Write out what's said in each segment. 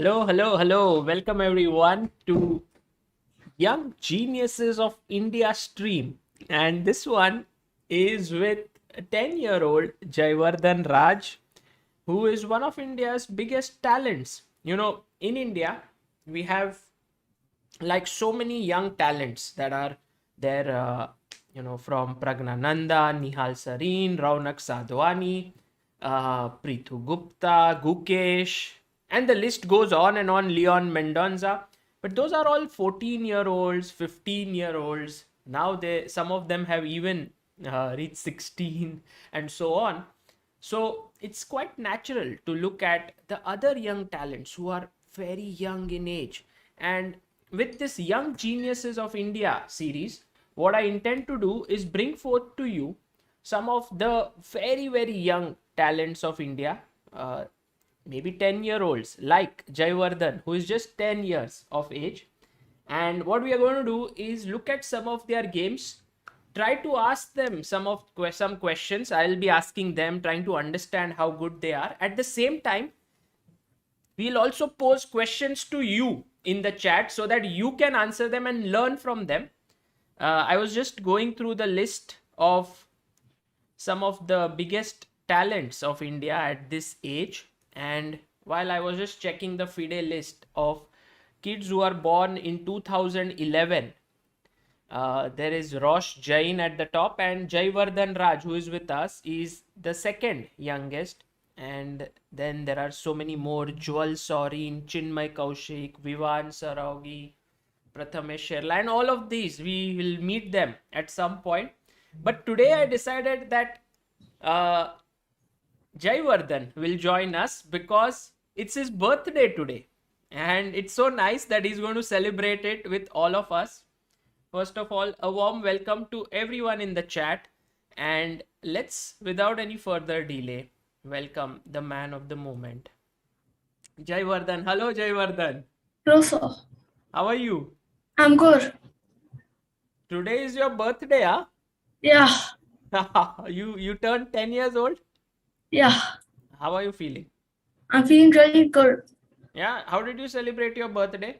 Hello. Welcome everyone to Young Geniuses of India stream. And this one is with a 10-year-old Jaivardhan Raj, who is one of India's biggest talents. In India, we have like so many young talents that are there, from Pragnananda, Nihal Sareen, Raunak Sadhwani, Prithu Gupta, Gukesh, and the list goes on and on, Leon Mendonza. But those are all 14-year-olds, 15-year-olds. Now some of them have even reached 16 and so on. So it's quite natural to look at the other young talents who are very young in age. And with this Young Geniuses of India series, what I intend to do is bring forth to you some of the very, very young talents of India, maybe 10-year-olds like Jaivardhan, who is just 10 years of age. And what we are going to do is look at some of their games, try to ask them some questions. I'll be asking them, trying to understand how good they are. At the same time, we'll also pose questions to you in the chat so that you can answer them and learn from them. I was just going through the list of some of the biggest talents of India at this age. And while I was just checking the FIDE list of kids who are born in 2011, there is Rosh Jain at the top, and Jaivardhan Raj, who is with us, is the second youngest. And then there are so many more: Jwal Sorin, Chinmay Kaushik, Vivan Saraugi, Prathamesh Sherla, and all of these we will meet them at some point. But today I decided that Jaivardhan will join us because it's his birthday today, and it's so nice that he's going to celebrate it with all of us. First of all, a warm welcome to everyone in the chat, and let's, without any further delay, welcome the man of the moment, Jaivardhan. Hello, Jaivardhan. Hello, sir. How are you? I'm good. Today is your birthday, huh? Yeah, You turned 10 years old. yeah. How are you feeling? I'm feeling really good. Yeah. How did you celebrate your birthday?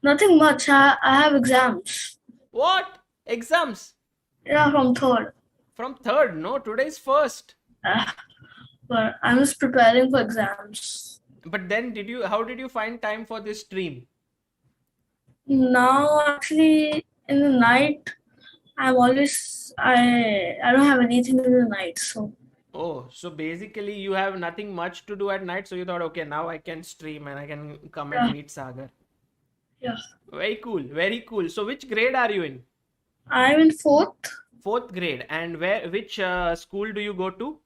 Nothing much. I have exams. What? Exams? Yeah, from third. From third? No, today's first. But I'm just preparing for exams. But then how did you find time for this stream? Now, actually, in the night, I don't have anything in the night, so. Oh, so basically you have nothing much to do at night, so you thought, okay, now I can stream and I can come and meet Sagar. Yeah. Very cool, very cool. So which grade are you in? I'm in fourth. Fourth grade. And which school do you go to?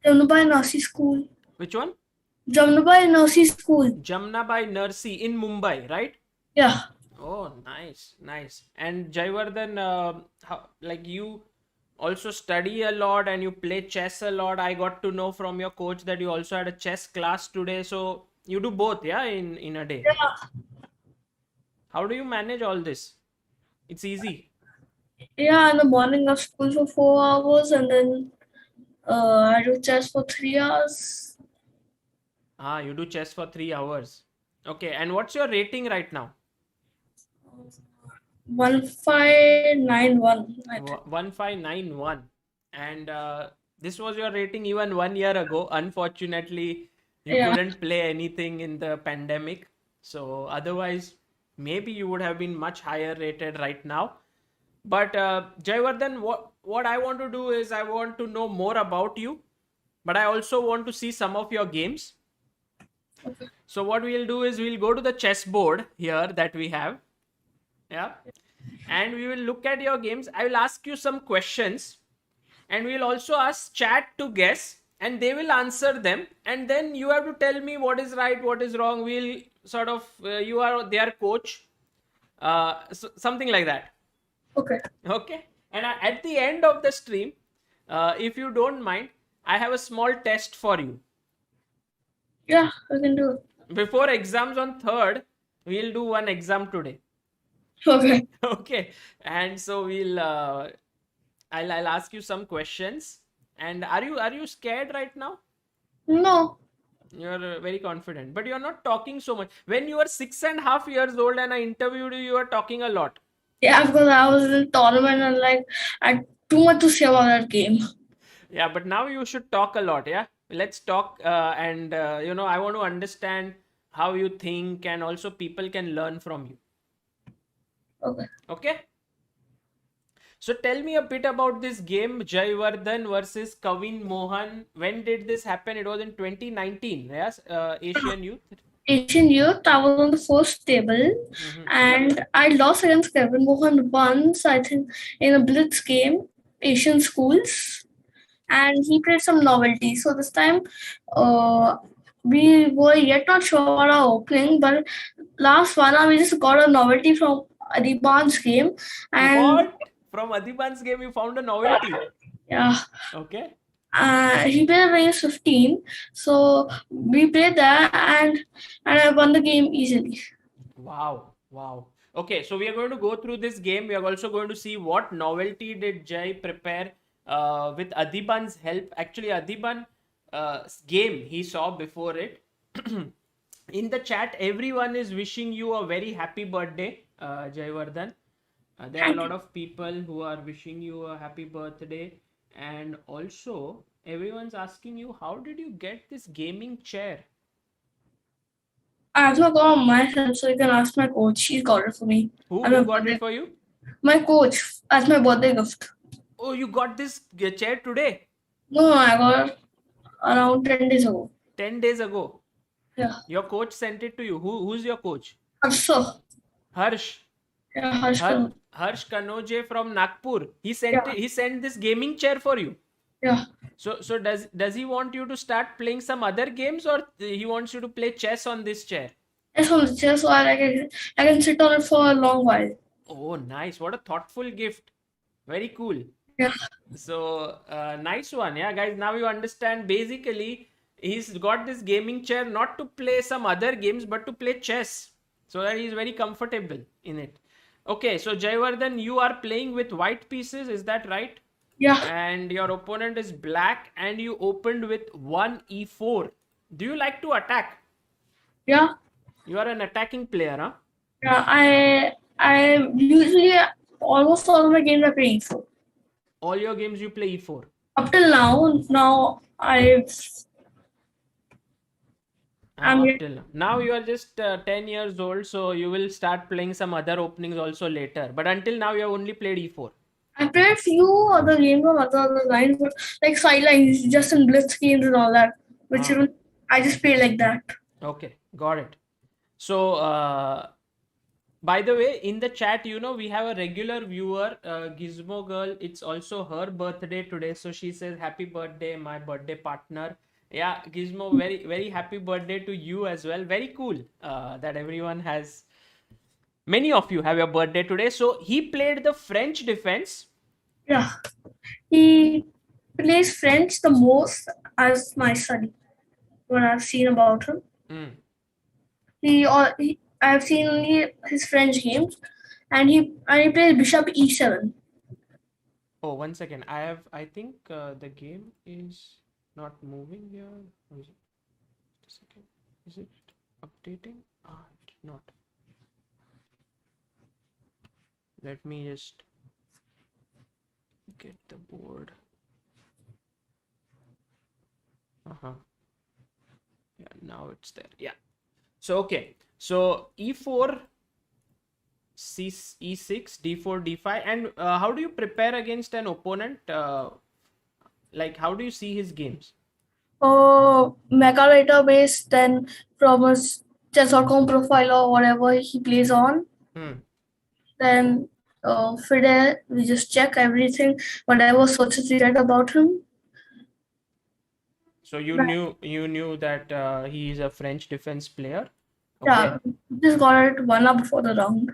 Jamnabai Nursery School. Which one? Jamnabai Nursery School. Jamnabai Nursery in Mumbai, right? Yeah. Oh, nice. And Jaivardhan, like you also study a lot and you play chess a lot. I got to know from your coach that you also had a chess class today. So you do both, yeah, in a day. Yeah. How do you manage all this? It's easy. Yeah, in the morning of school for 4 hours, and then I do chess for 3 hours. You do chess for 3 hours. Okay, and what's your rating right now? 1591. 1591. And this was your rating even 1 year ago. Unfortunately, you couldn't play anything in the pandemic. So otherwise, maybe you would have been much higher rated right now. But Jaivardhan, what I want to do is I want to know more about you, but I also want to see some of your games. Okay. So what we'll do is we'll go to the chessboard here that we have. Yeah. And we will look at your games. I will ask you some questions, and we'll also ask chat to guess, and they will answer them. And then you have to tell me what is right, what is wrong. We'll sort of, you are their coach, something like that. Okay. Okay. And at the end of the stream, if you don't mind, I have a small test for you. Yeah, I can do it. Before exams on 3rd, we'll do one exam today. Okay. Okay. And so I'll ask you some questions. And are you scared right now? No. You're very confident, but you're not talking so much. When you were 6.5 years old and I interviewed you, you were talking a lot. Yeah, because I was in tournament and like I had too much to say about that game. Yeah, but now you should talk a lot. Yeah, let's talk, and I want to understand how you think, and also people can learn from you. Okay. Okay. So tell me a bit about this game, Jaivardhan versus Kavin Mohan. When did this happen? It was in 2019. Yes, Asian Youth. Asian Youth, I was on the first table Mm-hmm. and I lost against Kevin Mohan once, I think, in a blitz game, Asian schools, and he played some novelty. So this time, uh, we were yet not sure about our opening, but last 1 hour we just got a novelty from Adhiban's game, and What? From Adhiban's game, you found a novelty. yeah, Okay. he played against 15. So we played that, and I won the game easily. Wow. Wow. Okay, so we are going to go through this game. We are also going to see what novelty did Jai prepare with Adhiban's help. Actually, Adhiban game he saw before it. In the chat, everyone is wishing you a very happy birthday, Jaivardhan. There are a Thank lot you. of people who are wishing you a happy birthday, and also everyone's asking you, how did you get this gaming chair? I have not got on myself, so you can ask my coach. She's got it for me. Who As my got it birthday. for you? My coach as my birthday gift. Oh, you got this chair today, No, I got it around 10 days ago. 10 days ago. Yeah. Your coach sent it to you. Who's your coach? Also, Harsh. yeah, Harshka. Harsh Kanoje from Nagpur. He sent Yeah, it, he sent this gaming chair for you. yeah. So does he want you to start playing some other games, or he wants you to play chess on this chair? It's on the chair, so I can sit on it for a long while. Oh, nice. What a thoughtful gift. Very cool. Yeah, So, nice one. Yeah, guys, now you understand. Basically, he's got this gaming chair not to play some other games, but to play chess. So that he's very comfortable in it. Okay, so Jaivardhan, you are playing with white pieces, is that right? yeah, And your opponent is black, and you opened with 1 e4. Do you like to attack? yeah, You are an attacking player, huh? yeah. I usually almost all of my games are playing for. All your games you play e4. Up till now I'm Up yet. till now. Now you are just 10 years old, so you will start playing some other openings also later. But until now, you have only played e4. I played few other games on other lines, but like sidelines, just in blitz games and all that, which Ah, even I just play like that. okay, got it. So, by the way, in the chat, we have a regular viewer, Gizmo Girl. It's also her birthday today, so she says, "Happy birthday, my birthday partner." Yeah, Gizmo, very very happy birthday to you as well. Very cool that everyone has. Many of you have your birthday today. So he played the French defense. Yeah, he plays French the most as my study. What I've seen about him, Mm. I've seen only his French games, and he plays Bishop E7. Oh, 1 second. I think the game is not moving here. Or is it? Just a second. Is it updating? Ah, it's not. Let me just get the board. Uh-huh. Yeah, now it's there. Yeah. So, okay. So, E4, E6, D4, D5. And how do you prepare against an opponent? Like, how do you see his games? Mega database, then from his chess.com profile or whatever he plays on. Hmm. Then Fidel, we just check everything, whatever sources we read about him. So Right. you knew that he is a French defense player. Yeah, Okay. just got it 1 hour before the round.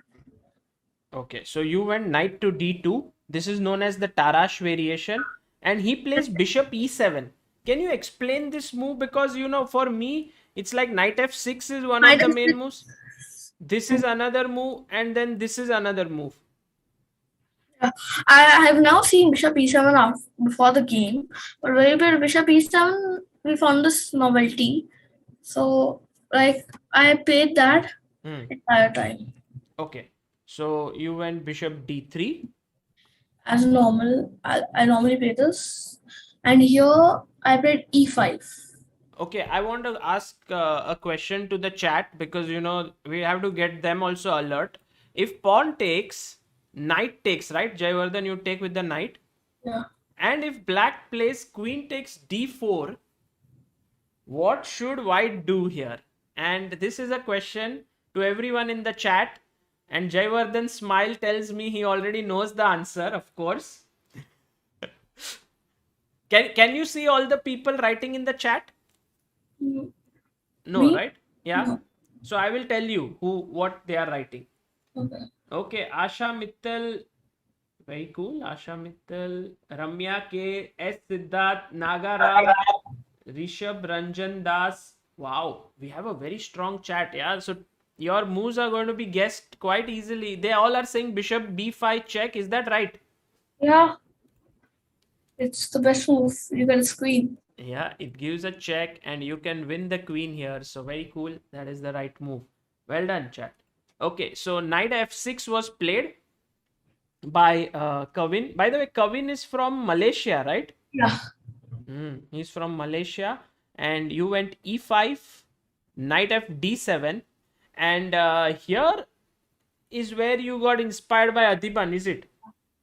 Okay. So you went knight to d2. This is known as the Tarash variation, and he plays bishop e7. Can you explain this move? Because for me, it's like knight f6 is one I of the just main moves. This is another move, and then this is another move. yeah. I have now seen Bishop E7 before the game, but when we played Bishop E7, we found this novelty. So like I played that Hmm. entire time Okay. So you went bishop d3. as normal. I normally play this, and here I played e5. Okay, I want to ask a question to the chat because we have to get them also alert. If pawn takes, knight takes, right? Jaivardhan, you take with the knight. Yeah. And if black plays queen takes d4, what should white do here? And this is a question to everyone in the chat. And Jaivardhan's smile tells me he already knows the answer, of course. Can you see all the people writing in the chat? Mm, No, Me? right? Yeah. No. So I will tell you what they are writing. Okay. Okay, Asha Mittal, very cool. Asha Mittal, Ramya K, S Siddharth, Nagaram, Rishabh Ranjan Das. Wow, we have a very strong chat. Yeah, so your moves are going to be guessed quite easily. They all are saying Bishop B5 check. Is that right? Yeah, it's the best move. You get a screen. Yeah, it gives a check and you can win the queen here. So very cool. That is the right move. Well done, chat. Okay, so knight f6 was played by Kavin. By the way, Kavin is from Malaysia, right? Yeah. He's from Malaysia. And you went e5, knight f d7. And here is where you got inspired by Adhiban, is it?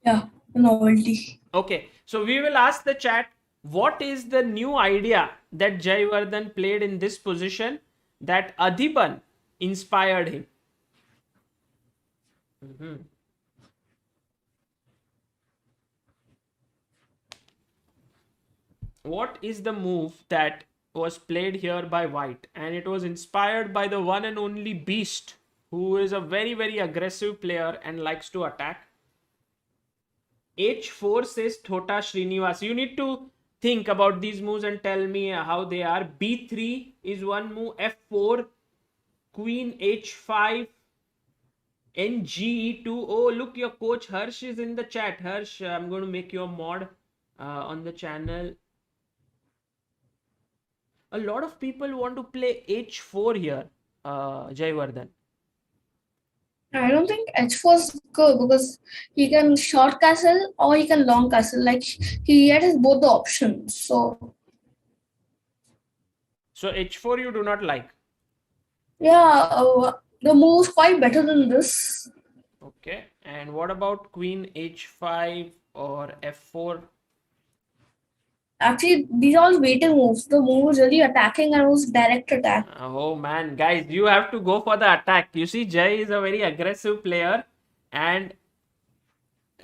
Yeah. Novelty. Okay, so we will ask the chat what is the new idea that Jaivardhan played in this position that Adhiban inspired him. Mhm. What is the move that was played here by white? And it was inspired by the one and only Beast, who is a very, very aggressive player and likes to attack. H4 says Thota Srinivas. You need to think about these moves and tell me how they are. B3 is one move. F4, Queen H5, NGE2. Oh, look, your coach Harsh is in the chat. Harsh, I'm going to make you a mod on the channel. A lot of people want to play H4 here, Jaivardhan. I don't think H4 is good because he can short castle or he can long castle. Like he has both the options. So So H4 you do not like. yeah, the move's quite better than this. Okay. And what about Queen H5 or F4? Actually, these are all waiting moves. The move was really attacking and it was direct attack. Oh man, guys, you have to go for the attack. You see, Jay is a very aggressive player, and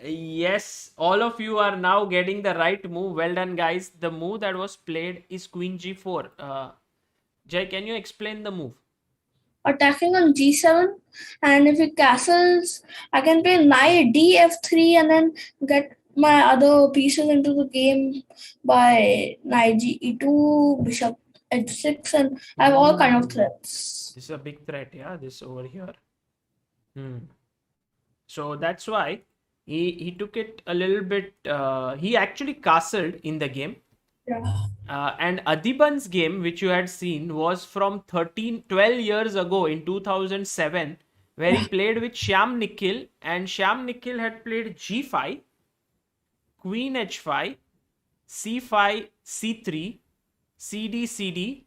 yes, all of you are now getting the right move. Well done, guys. The move that was played is Queen G4. Jay, can you explain the move? Attacking on G7, and if he castles, I can play knight D F3 and then get my other pieces into the game by knight G E2, bishop H6, and I have all kind of threats. This is a big threat, yeah. This over here. So that's why he took it a little bit. He actually castled in the game. Yeah. And Adhiban's game, which you had seen, was from 12 years ago in 2007, where he played with Shyam Nikhil, and Shyam Nikhil had played G5, Queen H5, C5, C3, CD, CD,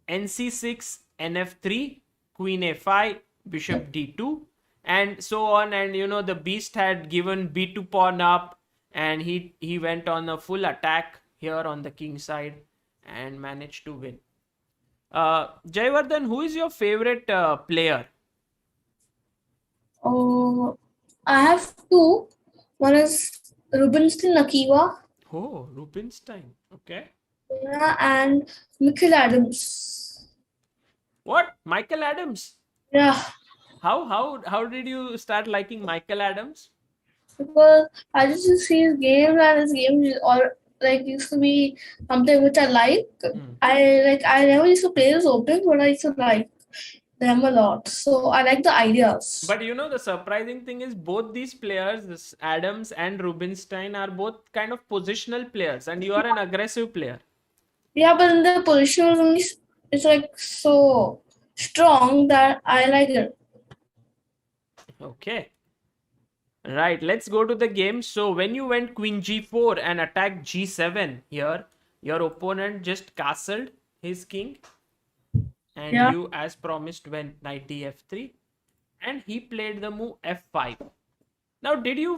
NC6, NF3, Queen A5, Bishop D2, and so on. And the beast had given B2 pawn up, and he went on a full attack here on the king side and managed to win. Jaivardhan, who is your favorite player? Oh, I have two. One is Rubinstein Akiva, Oh, Rubinstein. Okay. yeah, and Michael Adams. What? Michael Adams? Yeah, How did you start liking Michael Adams? because I just used to see his games and his games all like used to be something which I like. I never used to play those openings, but I used to like them a lot. So I like the ideas. But the surprising thing is both these players, this Adams and Rubinstein, are both kind of positional players, and you are an aggressive player. Yeah, but in the position was only it's like so strong that I like it. Okay. Right, let's go to the game. So when you went queen g4 and attacked g7 here, your opponent just castled his king, and Yeah. you, as promised, went knight df3, and he played the move f5. Now, did you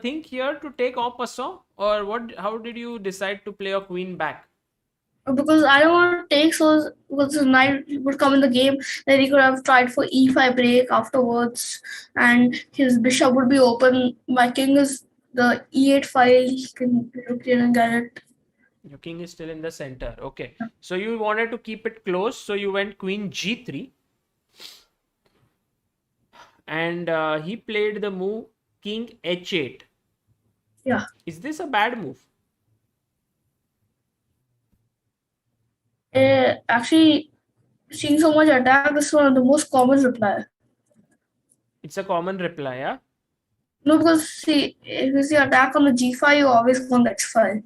think here to take en passant, or what? How did you decide to play a queen back? Because I don't want to take so because the knight would come in the game, then he could have tried for e5 break afterwards, and his bishop would be open. My king is the e8 file. He can look in and get it. Your king is still in the center. Okay, so you wanted to keep it close, so you went queen g3, and he played the move king h8. Yeah. Is this a bad move? Actually, seeing so much attack, this is one of the most common reply. It's a common reply, yeah? No, because see, if you see attack on the g5, you always go on the h5.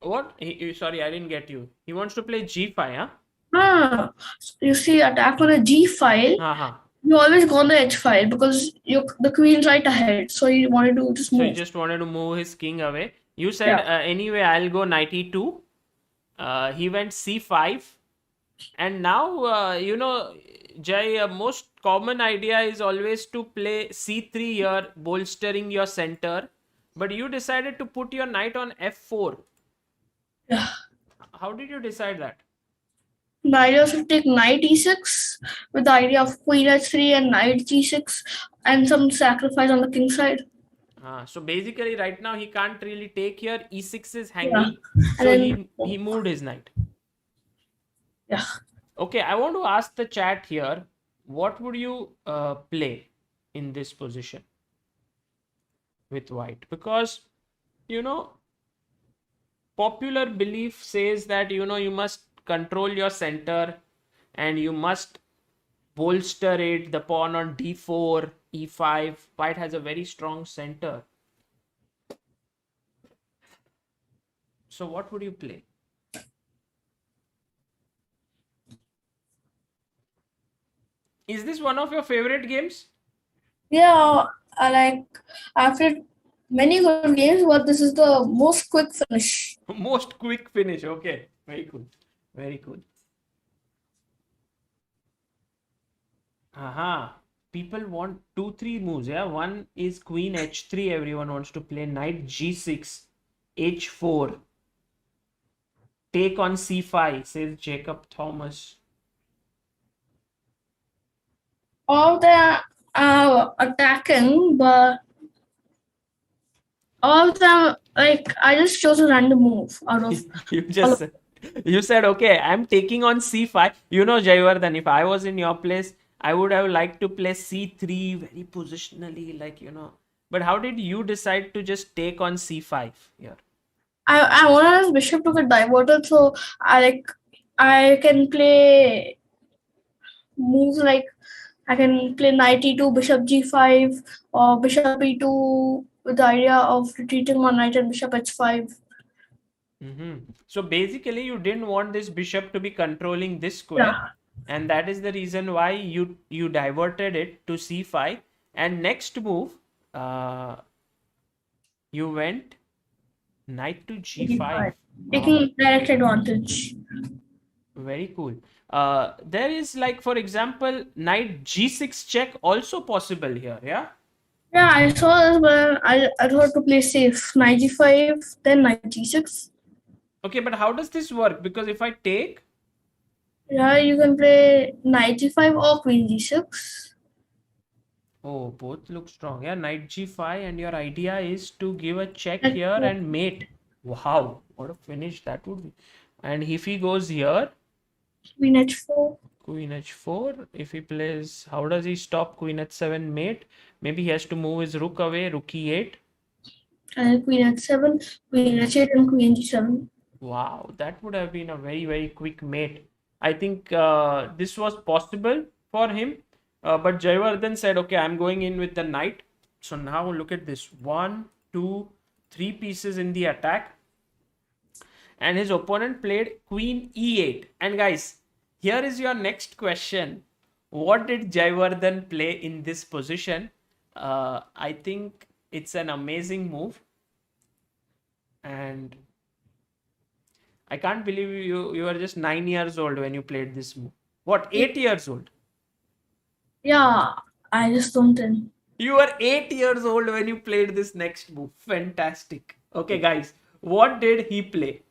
What? Sorry, I didn't get you. He wants to play g5, huh? No. You see attack on a g file, Uh-huh. you always go on the h file because the queen's right ahead. So you wanted to just So he move. just wanted to move his king away. You said, Yeah. anyway, I'll go knight e2. He went c5. And now, Jai, most common idea is always to play c3 here, bolstering your center. But you decided to put your knight on f4. Yeah. How did you decide that? The idea was to take knight e6 with the idea of queen h3 and knight g6 and some sacrifice on the king side. So basically, right now he can't really take here. E6 is Yeah. hanging, And so then, he moved his knight. yeah. Okay, I want to ask the chat here, what would you play in this position with white? Because, you know, popular belief says that, you must control your center and you must bolster it, the pawn on d4, e5. White has a very strong center. So what would you play? Is this one of your favorite games? Yeah, I like, I've played many good games, but this is the most quick finish. Most quick finish. Okay, very cool. Very cool. Aha. People want 2-3 moves. Yeah, one is queen h3. Everyone wants to play knight g6, h4. Take on c5, says Jacob Thomas. All of them are attacking, but all of them, like, I just chose a random move out of you all just of said, you said, okay, I'm taking on c5. Jaivardhan, if I was in your place, I would have liked to play c3 very positionally, But how did you decide to just take on c5 here? I wanted his bishop to get diverted, so I can play moves like I can play knight e2, bishop g5, or bishop e2 with the idea of retreating my knight and bishop h5. So basically, you didn't want this bishop to be controlling this square, Yeah, and that is the reason why you diverted it to c5. And next move, uh, you went knight to g5. g5, Wow, taking direct advantage. very cool. There is, like, for example, knight g6 check also possible here. Yeah. Yeah, I saw this, but I thought to play safe. Knight g5, then knight g6. Okay, but how does this work? Because if I take, Yeah, you can play knight g5 or queen g6. oh, both look strong. Yeah, knight g5, and your idea is to give a check Like, here and mate. Wow, what a finish that would be. And if he goes here, queen h4. queen h4, if he plays, how does he stop queen h7 mate? Maybe he has to move his rook away, rook e8. And queen h7, queen h8, and queen g7. Wow, that would have been a very, very quick mate. I think this was possible for him. But Jaivardhan said, okay, I'm going in with the knight. So now look at this. 1, 2, 3 pieces in the attack. and his opponent played queen e8. And guys, here is your next question. What did Jaivardhan play in this position? I think it's an amazing move, and I can't believe you were just 9 years old when you played this move. What, 8 years old? Yeah, I just don't think. You were 8 years old when you played this next move. Fantastic. Okay, guys, what did he play?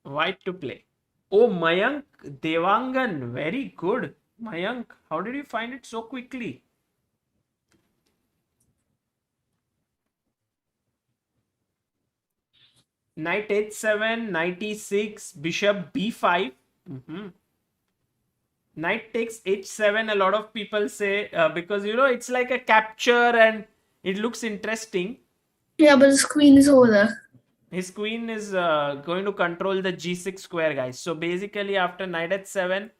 White to play. Oh, Mayank Devangan. Very good. Mayank, how did you find it so quickly? Knight h7, knight e6, bishop b5. Knight takes h7. A lot of people say because it's like a capture and it looks interesting. Yeah, but his queen is over there. His queen is going to control the g6 square, guys. So basically, after knight h7,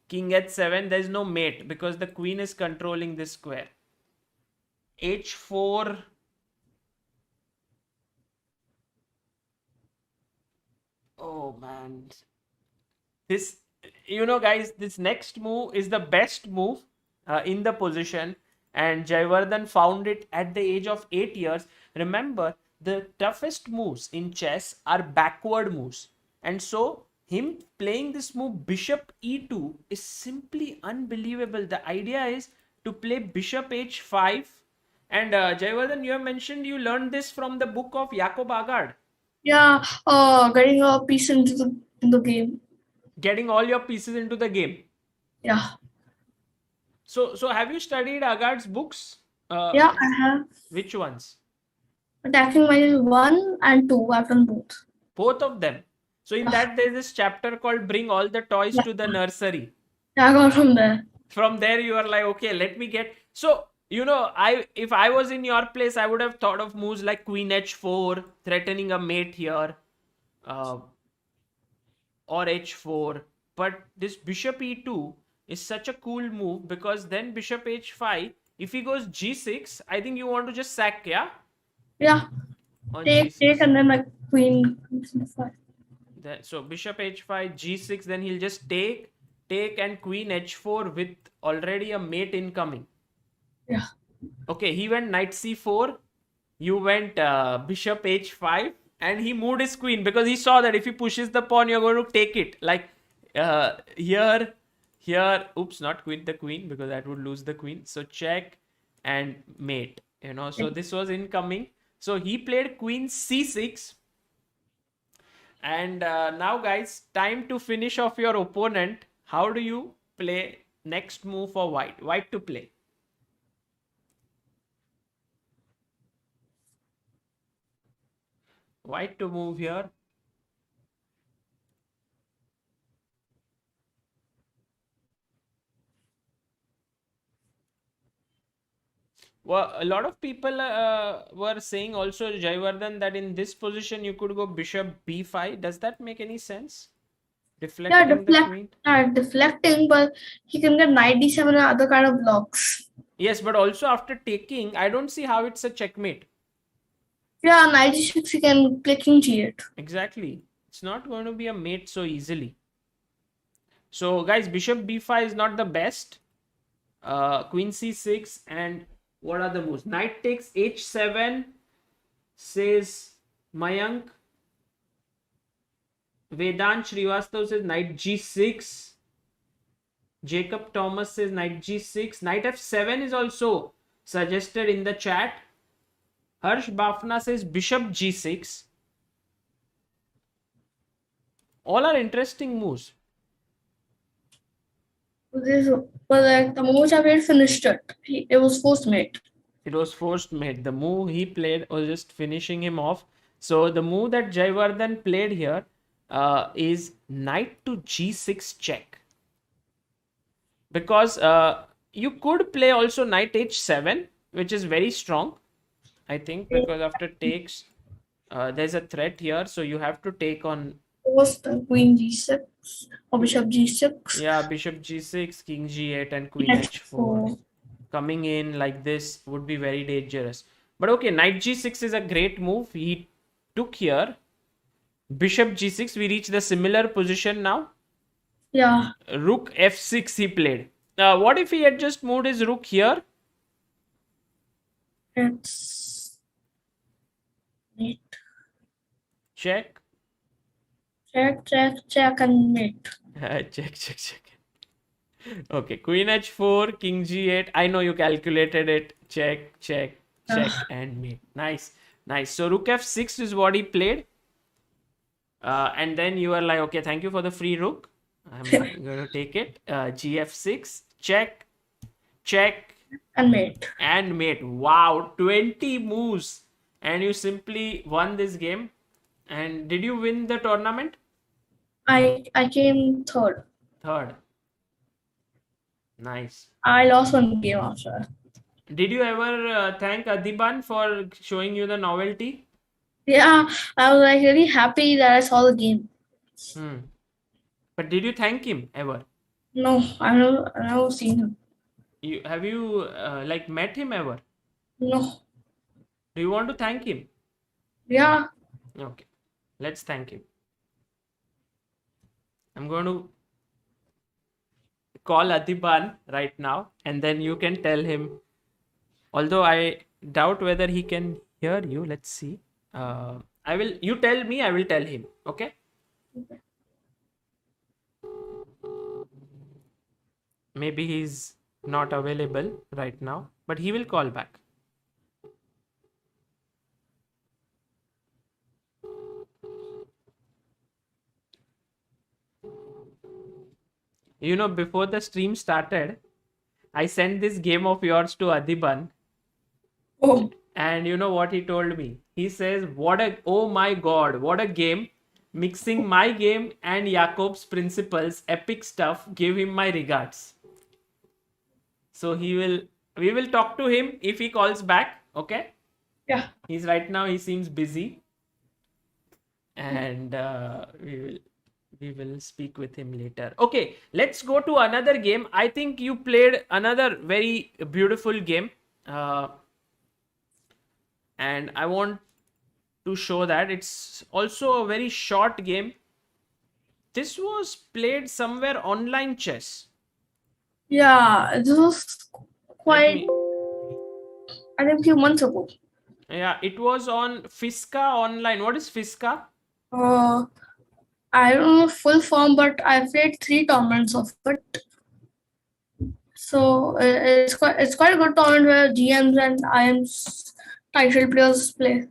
king h7, there is no mate because the queen is controlling this square. h4. Oh man, this guys, this next move is the best move in the position, and Jaivardhan found it at the age of 8 years. Remember, the toughest moves in chess are backward moves, and so him playing this move bishop e2 is simply unbelievable. The idea is to play bishop h5, and Jaivardhan, you have mentioned you learned this from the book of Jacob Agard. Yeah, getting a piece into the game. Getting all your pieces into the game. Yeah. So have you studied Agard's books? Yeah, I have. Which ones? Attacking Mile 1 and 2. I've done both. Both of them. So in that there's this chapter called Bring All the Toys to the Nursery. Yeah, I got from there. From there you are like, okay, let me get. So if I was in your place, I would have thought of moves like Queen h4, threatening a mate here, or h4. But this Bishop e2 is such a cool move because then Bishop h5. If he goes g6, I think you want to just sack, yeah? Yeah. On Take, g6. and then my queen comes in the fight. So bishop h5, g6, then he'll just take, and queen h4 with already a mate incoming. Yeah. Okay, he went knight c4, you went bishop h5, and he moved his queen because he saw that if he pushes the pawn, you're going to take it. Like here, oops, not queen the queen because that would lose the queen. So check and mate, so this was incoming. So he played queen c6. And now, guys, time to finish off your opponent. How do you play next move for white? White to play. White to move here. Well, a lot of people were saying also, Jaivardhan, that in this position you could go bishop b5. Does that make any sense? Deflecting the queen? Yeah, deflecting, but he can get knight d7 and other kind of blocks. Yes, but also after taking, I don't see how it's a checkmate. Yeah, knight d6 he can play king g8. Exactly. It's not going to be a mate so easily. So, guys, bishop b5 is not the best. Queen c6, and what are the moves? Knight takes h7, says Mayank. Vedant Srivastav says knight g6. Jacob Thomas says knight g6. Knight f7 is also suggested in the chat. Harsh Bafna says bishop g6. All are interesting moves. But like the moment I played finished it. It was forced mate. It was forced mate. The move he played was just finishing him off. So the move that Jaivardhan played here is knight to g6 check. Because you could play also knight h7, which is very strong, I think, because after takes, there's a threat here. So you have to take on queen g6 or bishop g6. Yeah, bishop g6, king g8, and queen h4. Coming in like this would be very dangerous. But okay, knight g6 is a great move. He took here. Bishop g6. We reach the similar position now. Yeah. Rook f6 he played. What if he had just moved his rook here? It's mate. Check. Check, and mate. Check. Okay, queen h4, king g8. I know you calculated it. Check, and mate. Nice. So rook f6 is what he played. And then you are like, okay, thank you for the free rook. I'm going to take it. Gf6, check, And mate. and mate. Wow, 20 moves. And you simply won this game. And did you win the tournament? I came third. Third. Nice. I lost one game after. Did you ever thank Adhiban for showing you the novelty? Yeah, I was like really happy that I saw the game. But did you thank him ever? No, I've never seen him. Have you like met him ever? No. Do you want to thank him? Yeah. Okay, let's thank him. I'm going to call Adhiban right now, and then you can tell him. Although I doubt whether he can hear you. Let's see. I will. You tell me. I will tell him. Okay. Maybe he's not available right now, but he will call back. You know, before the stream started, I sent this game of yours to Adhiban. Oh. And you know what he told me? He says, oh my God, what a game. Mixing my game and Jakob's principles, epic stuff. Give him my regards. So we will talk to him if he calls back. Okay. Yeah. He's right now, he seems busy. And we will speak with him later. Okay, let's go to another game. I think you played another very beautiful game. And I want to show that it's also a very short game. This was played somewhere online chess. Yeah, this was quite, I think, a few months ago. Yeah, it was on Fiska online. What is Fiska? I don't know full form, but I played 3 tournaments of it. So it's quite a good tournament where GMs and IMs title players play.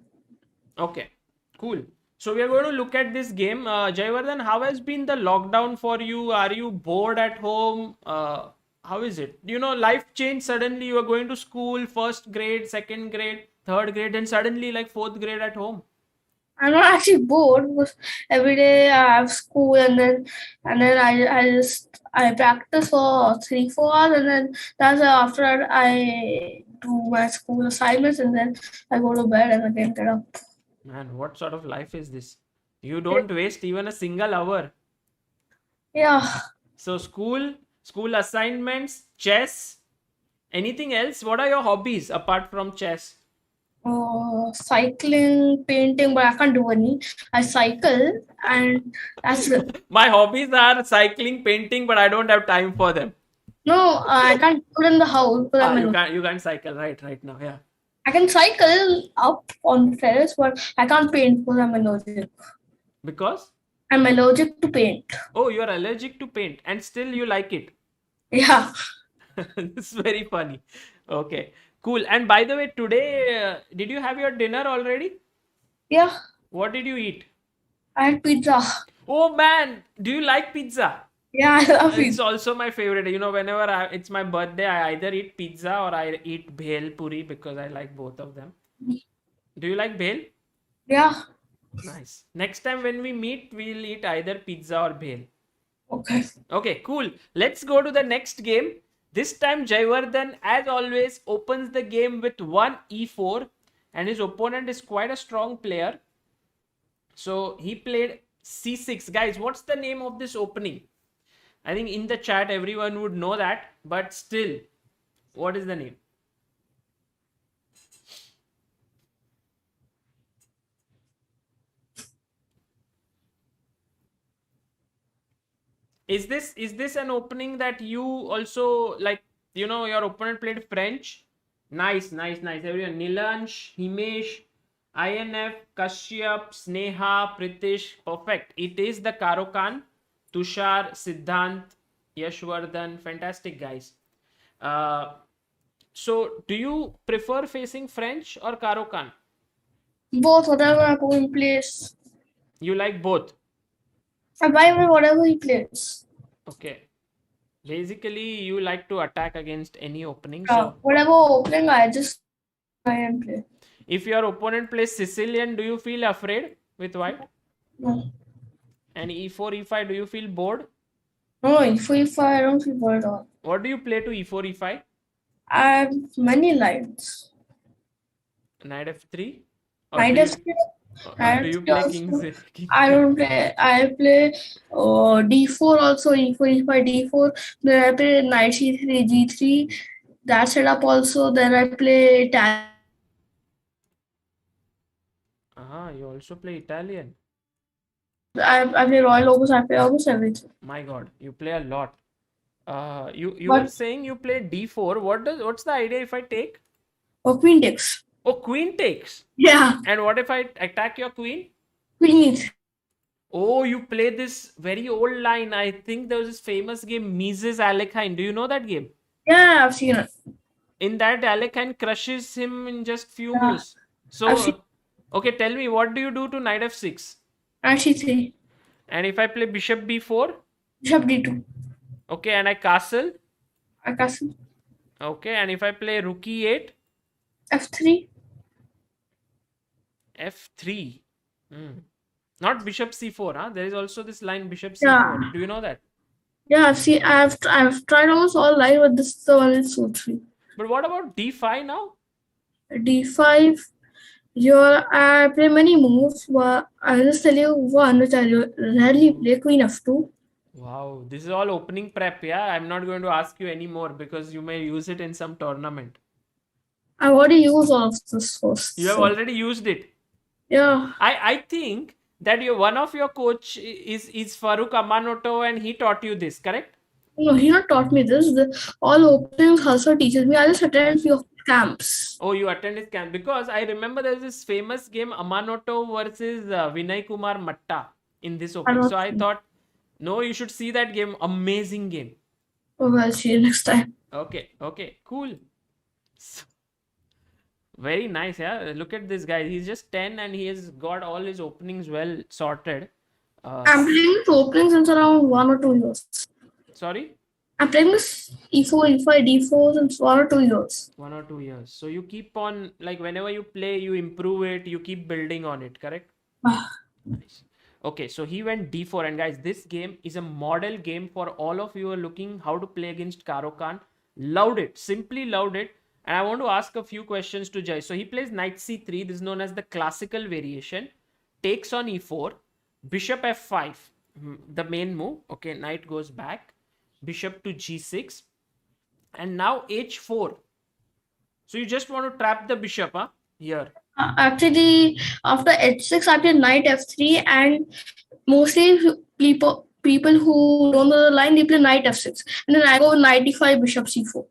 Okay, cool. So we are going to look at this game. Jaivardhan, how has been the lockdown for you? Are you bored at home? How is it? You know, life changed suddenly. You are going to school, first grade, second grade, third grade, and suddenly like fourth grade at home. I'm not actually bored because every day I have school and then I practice for 3-4 hours and then that's after that I do my school assignments and then I go to bed and again get up. Man, what sort of life is this? You don't waste even a single hour. Yeah. So school assignments, chess, anything else? What are your hobbies apart from chess? Cycling, painting, but I can't do any. I cycle and that's it. My hobbies are cycling, painting, but I don't have time for them. No, I can't do it in the house. You can't cycle right now, yeah. I can cycle up on the terrace, but I can't paint because I'm allergic. Because? I'm allergic to paint. Oh, you're allergic to paint and still you like it. Yeah. This is very funny. Okay, cool. And by the way, today, did you have your dinner already? Yeah. What did you eat? I had pizza. Oh man, do you like pizza? Yeah, I love It's pizza. also my favorite. You know, whenever it's my birthday, I either eat pizza or I eat bhel puri because I like both of them. Do you like bhel? Yeah. Nice. Next time when we meet, we'll eat either pizza or bhel. Okay. Okay, cool. Let's go to the next game. This time Jaivardhan, as always, opens the game with 1 e4 and his opponent is quite a strong player. So he played c6. Guys, what's the name of this opening? I think in the chat everyone would know that, but still, what is the name? Is this an opening that you also like? Your opponent played French. Nice, nice, nice. Everyone, Nilansh, Himesh, INF, Kashyap, Sneha, Pritish. Perfect. It is the Karokan, Tushar, Siddhant, Yashvardhan. Fantastic guys. Uh, so, do you prefer facing French or Karokan? Both, whatever opponent plays. You like both. I buy whatever he plays. Okay. Basically, you like to attack against any opening. Yeah, So, whatever opening, I just try and play. if your opponent plays Sicilian, do you feel afraid with white? No, And e4, e5, do you feel bored? no, if I don't feel bored at all. What do you play to e4, e5? I have many lines. Knight f3? Or Knight do you F3, or Knight do you F3 play king also. king I don't play. I play D4 also. E4, E5, D4. Then I play Knight C3, G3. That setup also. Then I play Italian. You also play Italian. I play Royal Opus. I play almost everything. My God, you play a lot. You were But saying you play d4. What's the idea if I take? Queen takes. Oh, queen takes. Yeah, And what if I attack your queen? Queen E3. Oh, you play this very old line. I think there was this famous game, Mises Alekhine. Do you know that game? Yeah, I've seen it. In that, Alekhine crushes him in just few Yeah, moves. I've seen So, okay, tell me, what do you do to knight f6? Knight C3. And if I play bishop b4, Bishop D2. okay, and I castle, I castle. okay, and if I play rook e8, F3. f3, not bishop c4, huh? There is also this line bishop Yeah. c4. Do you know that? Yeah, I've seen. I've tried almost all live, but this is the one that suits me. But what about d5 now? D5. Here I play many moves, but I'll just tell you one which I rarely play. Queen F2. Wow, this is all opening prep, yeah? I'm not going to ask you anymore because you may use it in some tournament. I already used all of this first. You have So already used it. yeah. I think that one of your coach is Farooq Amanoto and he taught you this, correct? No, he not taught me this. All openings also teaches me. I just attend few of the camps. Oh, you attended camp because I remember there's this famous game Amanoto versus Vinay Kumar Matta in this I opening. don't So I see. thought, no, you should see that game. Amazing game. Oh, I'll see you next time. Okay, cool. Very nice, yeah. Look at this guy. He's just 10 and he has got all his openings well sorted. I'm playing this opening since around 1 or 2 years. Sorry? I'm playing this E4, E5, D4 since 1 or 2 years. 1 or 2 years. So you keep on, like, whenever you play, you improve it, you keep building on it, correct? Ah, Nice. Okay, so he went d4, and guys, this game is a model game for all of you who are looking how to play against Karo Khan. Loved it, simply loved it. And I want to ask a few questions to Jai. So he plays knight c3. This is known as the classical variation. Takes on e4, bishop f5, the main move. Okay, knight goes back, bishop to g6, and now h4. So you just want to trap the bishop, huh? Here. Actually, after H6, I play Knight F3, and mostly people who don't know the line, they play Knight F6, and then I go Knight E5, Bishop C4.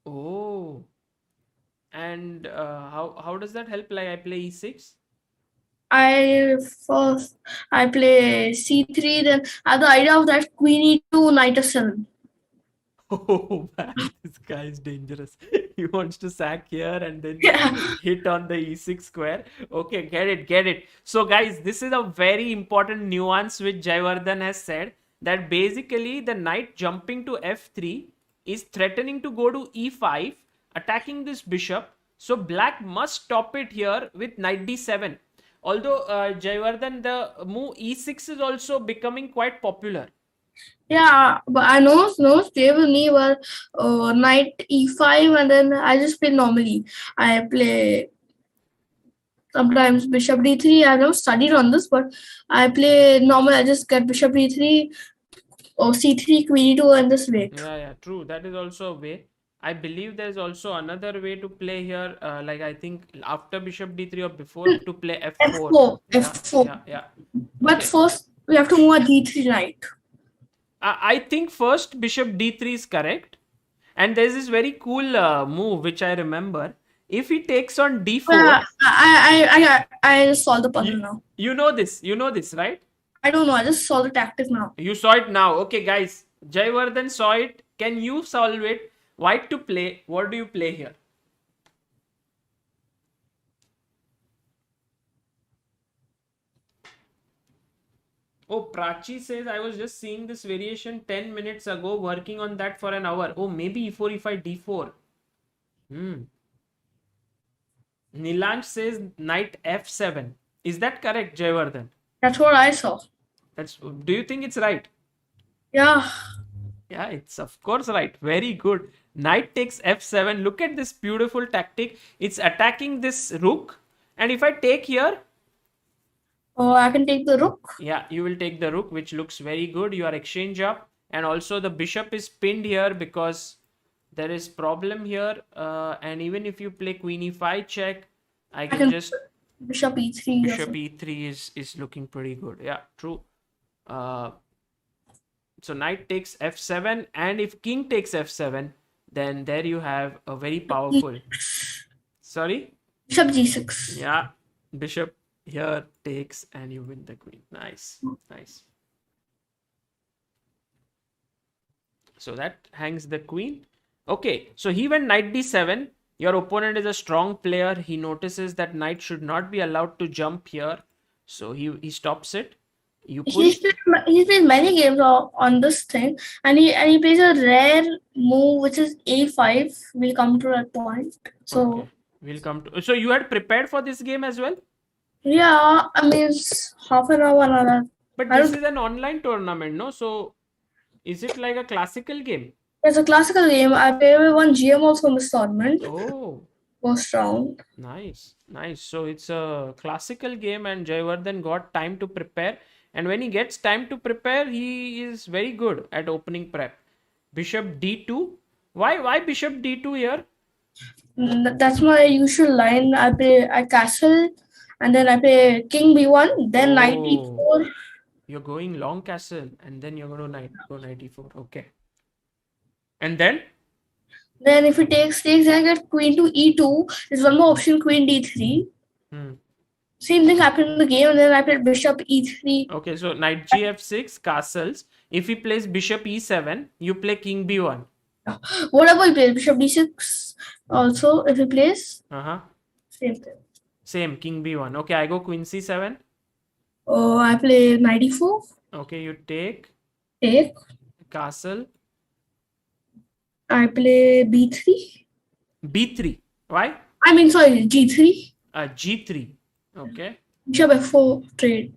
Oh. And how does that help? Like I play e6. I play C3, then I have the idea of that Queen E2, Knight F7. Oh man, this guy is dangerous. He wants to sack here and then Yeah. hit on the e6 square. Okay, get it. So guys, this is a very important nuance which Jaivardhan has said, that basically the knight jumping to f3 is threatening to go to e5, attacking this bishop. So black must stop it here with knight d7. Although Jaivardhan, the move e6 is also becoming quite popular. Yeah, but I know stay with me were Knight E5, and then I just play normally. I play sometimes Bishop D3. I never studied on this, but I play normal. I just get Bishop D3 or C3, Queen E2, and just wait. Yeah, true. That is also a way. I believe there's also another way to play here. Like I think after bishop d3 or before, to play f4. F4, Yeah, F4. yeah. But Okay. first, we have to move a D3 knight. I think first bishop d3 is correct. And there's this very cool move which I remember. If he takes on d4, I just solved the puzzle you, now. you know this, right? I don't know. I just solved the tactic now. You saw it now. Okay, guys. Jaivardhan saw it. Can you solve it? White to play. What do you play here? Oh, Prachi says I was just seeing this variation 10 minutes ago, working on that for an hour. Oh, maybe e4, e5, d4. Hmm. Nilanj says knight f7. Is that correct, Jaivardhan? That's what I saw. Do you think it's right? Yeah. Yeah, it's of course right. Very good. Knight takes f7. Look at this beautiful tactic. It's attacking this rook. And if I take here, Oh, I can take the rook. yeah, you will take the rook, which looks very good. You are exchange up. And also the bishop is pinned here because there is problem here. And even if you play queen e5 check, I I can can just bishop e3 or bishop something. e3 is looking pretty good. Yeah, true. Uh, so knight takes f7, and if king takes f7, then there you have a very powerful. Sorry? Bishop g6. Yeah, bishop here takes, and you win the queen. Nice, nice. So that hangs the queen. Okay, so he went knight d7. Your opponent is a strong player. He notices that knight should not be allowed to jump here. So he stops it. You push. He's played many games on this thing, and he plays a rare move which is a5. We'll come to that point. So Okay, we'll come to. So you had prepared for this game as well? yeah, I mean it's half an hour or that. But I this don't. is an online tournament, no? So is it like a classical game? It's a classical game. I played with one GM also in this tournament, Oh, first round. nice, nice. So it's a classical game, and Jaivardhan got time to prepare. And when he gets time to prepare, he is very good at opening prep. Bishop d2. Why bishop d2 here? That's my usual line. I castle, and then I play king b1, then knight Oh, e4. you're going long castle, and then you're going to knight e4. Okay. And then Then if he takes, then I get queen to e2. There's one more option, queen d3. hmm. Same thing happened in the game, and then I played bishop e3. Okay, so knight gf6 castles. If he plays bishop e7, you play king b1. Whatever he plays, bishop d6 also, if he plays, Uh-huh. same thing. Same, king b1. Okay, I go queen c7. Oh, I play knight e4, Okay, you take take. castle I play b3. b3. Why? I mean, sorry, g3. G3. Okay. Bishop f4 trade.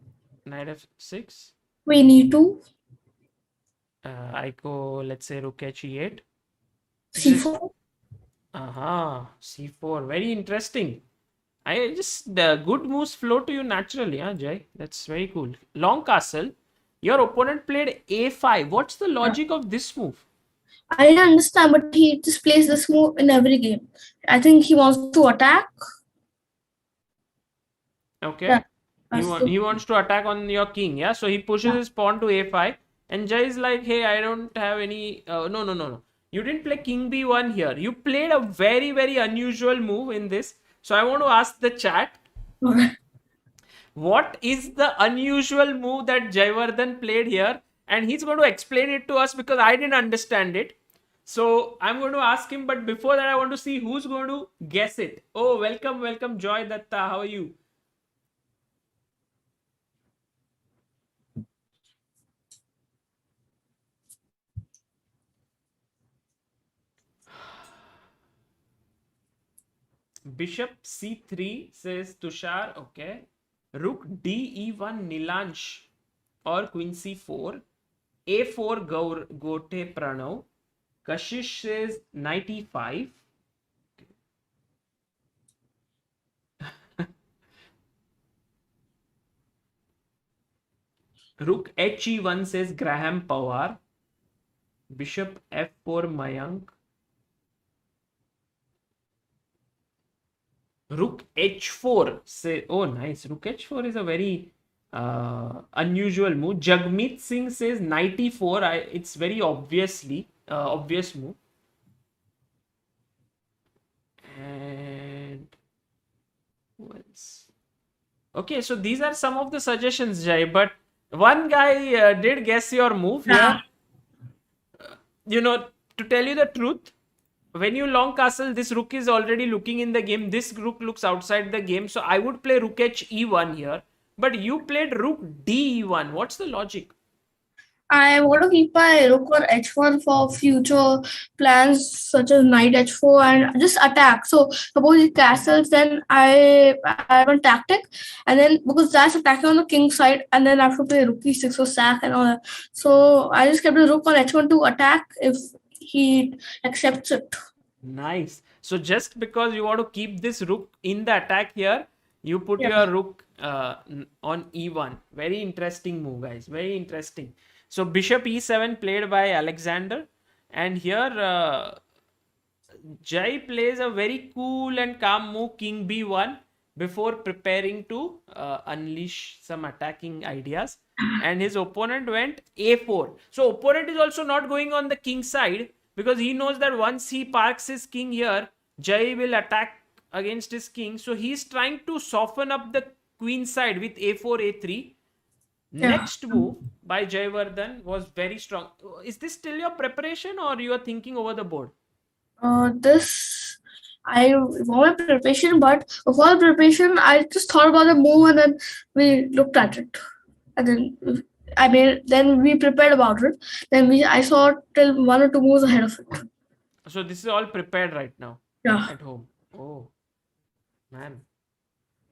Knight f6. Queen e2, I go, let's say, rook h e8. This is c4. c4. Very interesting. I just the good moves flow to you naturally, huh, Jay? That's very cool. Long castle. Your opponent played a5. What's the logic of this move? I didn't understand, but he just plays this move in every game. I think he wants to attack. Okay. Yeah, He wants to attack on your king, yeah? So he pushes his pawn to a5. And Jay is like, hey, I don't have any... no. You didn't play king b1 here. You played a very, very unusual move in this. So I want to ask the chat, what is the unusual move that Jaivardhan played here? And he's going to explain it to us because I didn't understand it. So I'm going to ask him, but before that, I want to see who's going to guess it. Oh, welcome, Joy Datta. How are you? Bishop c3 says Tushar. Okay. Rook d e1 Nilansh or queen c4. a4 Gote Pranav. Kashish says knight e5. Rook he1 says Graham Pawar. Bishop f4 Mayank. Rook h4 say, oh nice. Rook h4 is a very unusual move. Jagmeet Singh says knight e4. It's very obvious move. And who else? Okay, so these are some of the suggestions, Jai. But one guy did guess your move Yeah. here. You know, to tell you the truth, when you long castle, this rook is already looking in the game. This rook looks outside the game. So I would play rook h e1 here. But you played rook d e1. What's the logic? I want to keep my rook on h1 for future plans such as knight h4 and just attack. So suppose he castles, then I have a tactic, and then because that's attacking on the king side, and then I have to play rook e6 for sack and all that. So I just kept the rook on h1 to attack if he accepts it. Nice. So just because you want to keep this rook in the attack here, you put Yeah. your rook on e1. Very interesting move, guys. Very interesting. So bishop e7 played by Alexander. And here Jai plays a very cool and calm move, king b1, before preparing to unleash some attacking ideas. And his opponent went a4. So opponent is also not going on the king side because he knows that once he parks his king here, Jai will attack against his king. So he's trying to soften up the queen side with a4, a3. Yeah. Next move by Jaivardhan was very strong. Is this still your preparation or you are thinking over the board? This I want my preparation, but before the preparation, I just thought about the move and then we looked at it, and then then we prepared about it. Then I saw till one or two moves ahead of it. So this is all prepared right now Yeah. at home. Oh man,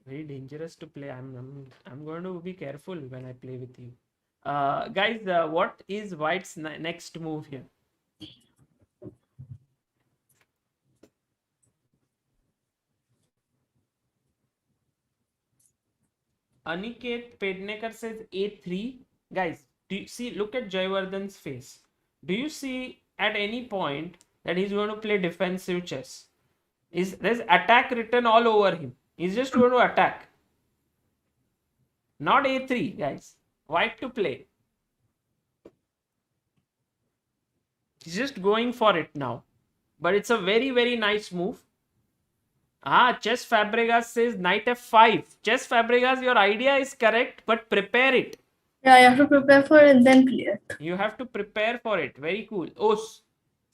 very dangerous to play. I'm going to be careful when I play with you. Guys, what is White's next move here? Aniket Pednekar says a3. Guys, do you see? Look at Jaivardhan's face. Do you see at any point that he's going to play defensive chess? There's attack written all over him? He's just going to attack. Not a3, guys. White to play. He's just going for it now. But it's a very, very nice move. Chess Fabregas says knight f5. Chess Fabregas, your idea is correct, but prepare it. Yeah, you have to prepare for it and then play it. You have to prepare for it. Very cool. Oh,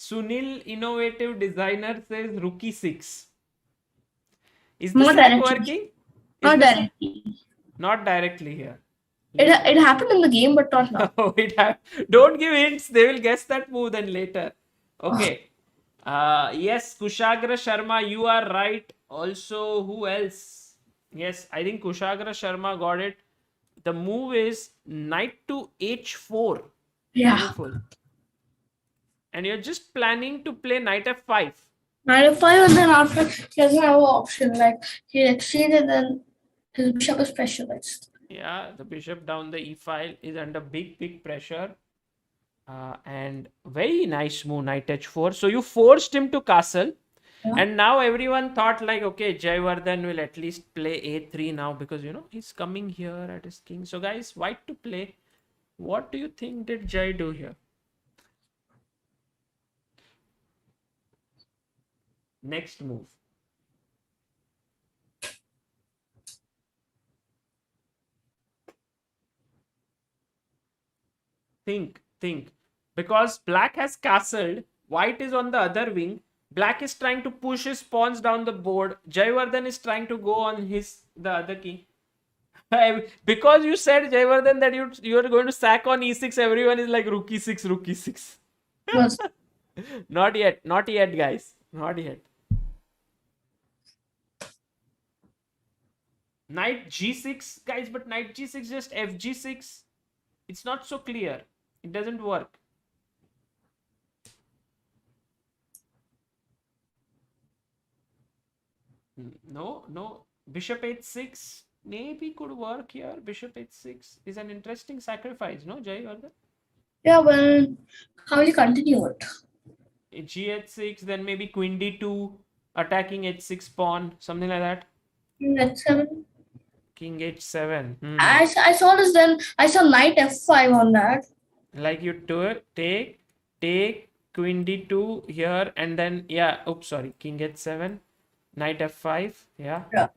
Sunil, innovative designer, says rook e6. Is this Not trick directly. working? Not directly. Not directly here. It happened in the game, but not now. Don't give hints. They will guess that move then later. Okay. Yes, Kushagra Sharma, you are right. Also, who else? Yes, I think Kushagra Sharma got it. The move is knight to h4. Yeah. Beautiful. And you're just planning to play knight f5. Knight f5, and then after he doesn't have an option. Like he exchanges, and then his bishop is pressurized. Yeah, the bishop down the e file is under big pressure. And very nice move, knight h4. So you forced him to castle. Yeah. And now everyone thought like, okay, Jaivardhan will at least play a3 now because, he's coming here at his king. So guys, white to play. What do you think did Jai do here? Next move. Think. Because black has castled, white is on the other wing. Black is trying to push his pawns down the board. Jaivardhan is trying to go on the other king. Because you said, Jaivardhan, that you are going to sack on e6, everyone is like rook e6, rook e6. Yes. Not yet, guys. Not yet. Knight g6, guys, but knight g6 just fg6. It's not so clear. It doesn't work. No. Bishop h6 maybe could work here. Bishop h6 is an interesting sacrifice, no, Jai? Yeah, well, how will you continue it? G h6, then maybe queen d2, attacking h6 pawn, something like that. H7. King h7. I saw this. Then I saw knight f5 on that. Like you take queen d2 here, and then yeah. Oops, sorry. King h7, knight f5. Yeah. Yeah.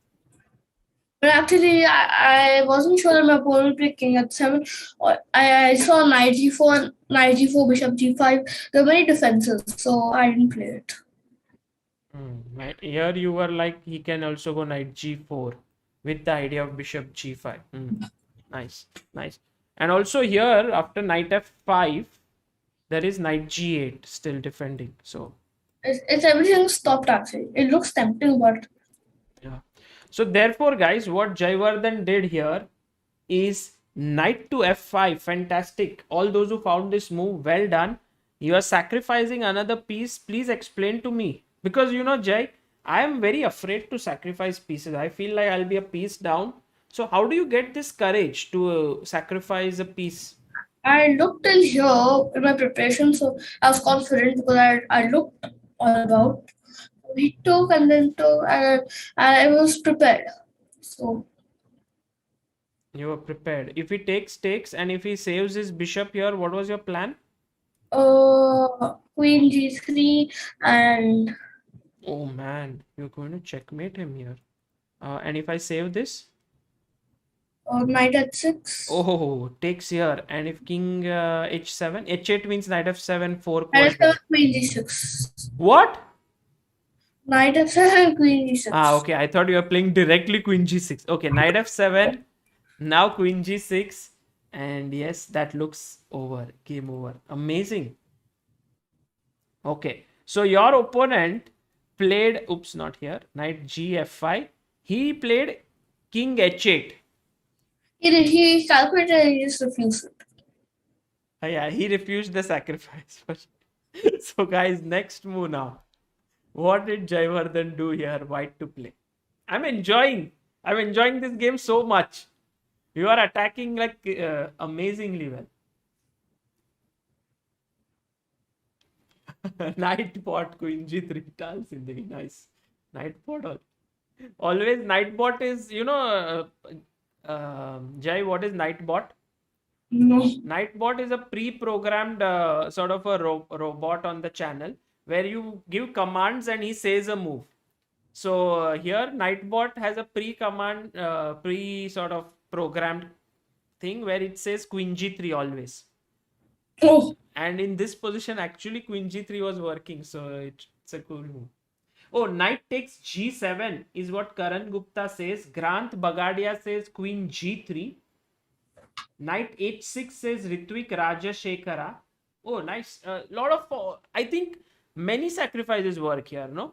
But actually, I wasn't sure that my opponent would pick king h7. I saw knight g4, knight g4, bishop g5. There were many defenses, so I didn't play it. Right. Here you were like he can also go knight g4 with the idea of bishop g5. Nice, nice. And also here after knight f5, there is knight g8 still defending. So It's everything stopped actually. It looks tempting, but yeah. So therefore, guys, what Jaivardhan did here is knight to f5. Fantastic. All those who found this move, well done. You are sacrificing another piece. Please explain to me. Because you know, Jai, I am very afraid to sacrifice pieces. I feel like I'll be a piece down. So how do you get this courage to sacrifice a piece? I looked in here in my preparation, so I was confident because I looked all about. He took and then took, and I was prepared. So, You were prepared. If he takes and if he saves his bishop here, what was your plan? queen g3 and Oh man, you're going to checkmate him here. And if I save this? knight h6. Oh, takes here. And if king h7, h8 means knight f7, 4 Knight quadrat. f7, queen g6. What? Knight f7, queen Ah, g6. okay. I thought you were playing directly queen g6. Okay, knight f7, now queen g6. And yes, that looks over. Game over. Amazing. Okay, so your opponent played, oops, not here, knight g f5. He played king h8. He calculated and he just refused it. Yeah, he refused the sacrifice. So, guys, next move now. What did Jaivardhan do here? White to play. I'm enjoying. I'm enjoying this game so much. You are attacking like amazingly well. Knight bot queen g3 tals in the nice. Knight bot always knight bot is Jai, what is knight bot? No. Nightbot is a pre-programmed sort of a robot on the channel where you give commands and he says a move. So here Nightbot has a pre-command, pre sort of programmed thing where it says Queen G3 always. Oh. And in this position, actually Queen G3 was working, so it's a cool move. Oh, knight takes G7 is what Karan Gupta says. Grant Bagadia says Queen G3. Knight h6 says Ritvik Rajashekara. Oh, nice. A lot of, I think many sacrifices work here, no?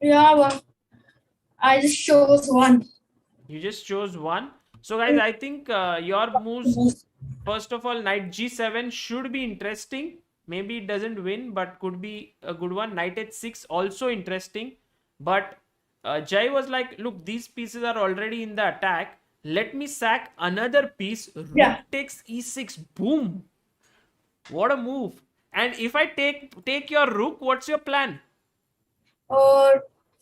Yeah, but I just chose one. You just chose one. So, guys, I think your moves, first of all, knight g7 should be interesting. Maybe it doesn't win, but could be a good one. Knight h6 also interesting. But Jai was like, look, these pieces are already in the attack. Let me sack another piece. Rook Yeah. takes e6. Boom. What a move. And if I take your rook, what's your plan?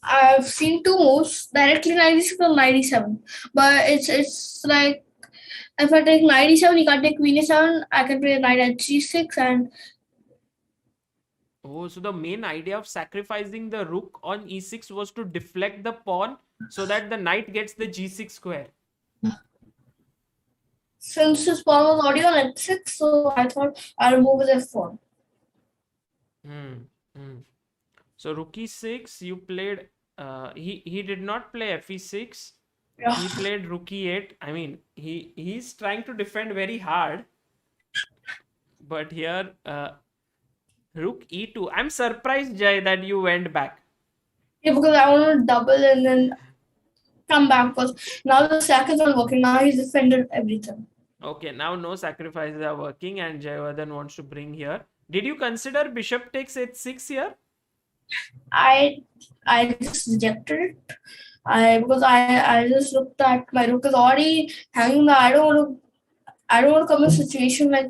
I've seen two moves directly 96 or 97, but it's like if I take 97, you can't take queen a7. I can play knight at g6 and Oh, so the main idea of sacrificing the rook on e6 was to deflect the pawn so that the knight gets the g6 square. since his pawn was already on h6, so I thought I'll move with f4. So rook e6, you played. He did not play fe6. Yeah. He played rook e8. I mean, he's trying to defend very hard. But here, rook e2. I'm surprised, Jai, that you went back. Yeah, because I want to double and then come back because now the sack is not working. Now he's defended everything. Okay, now no sacrifices are working and Jaivardhan wants to bring here. Did you consider bishop takes h6 here? I just rejected it. Because I just looked at my rook is already hanging there. I don't want to come in a situation like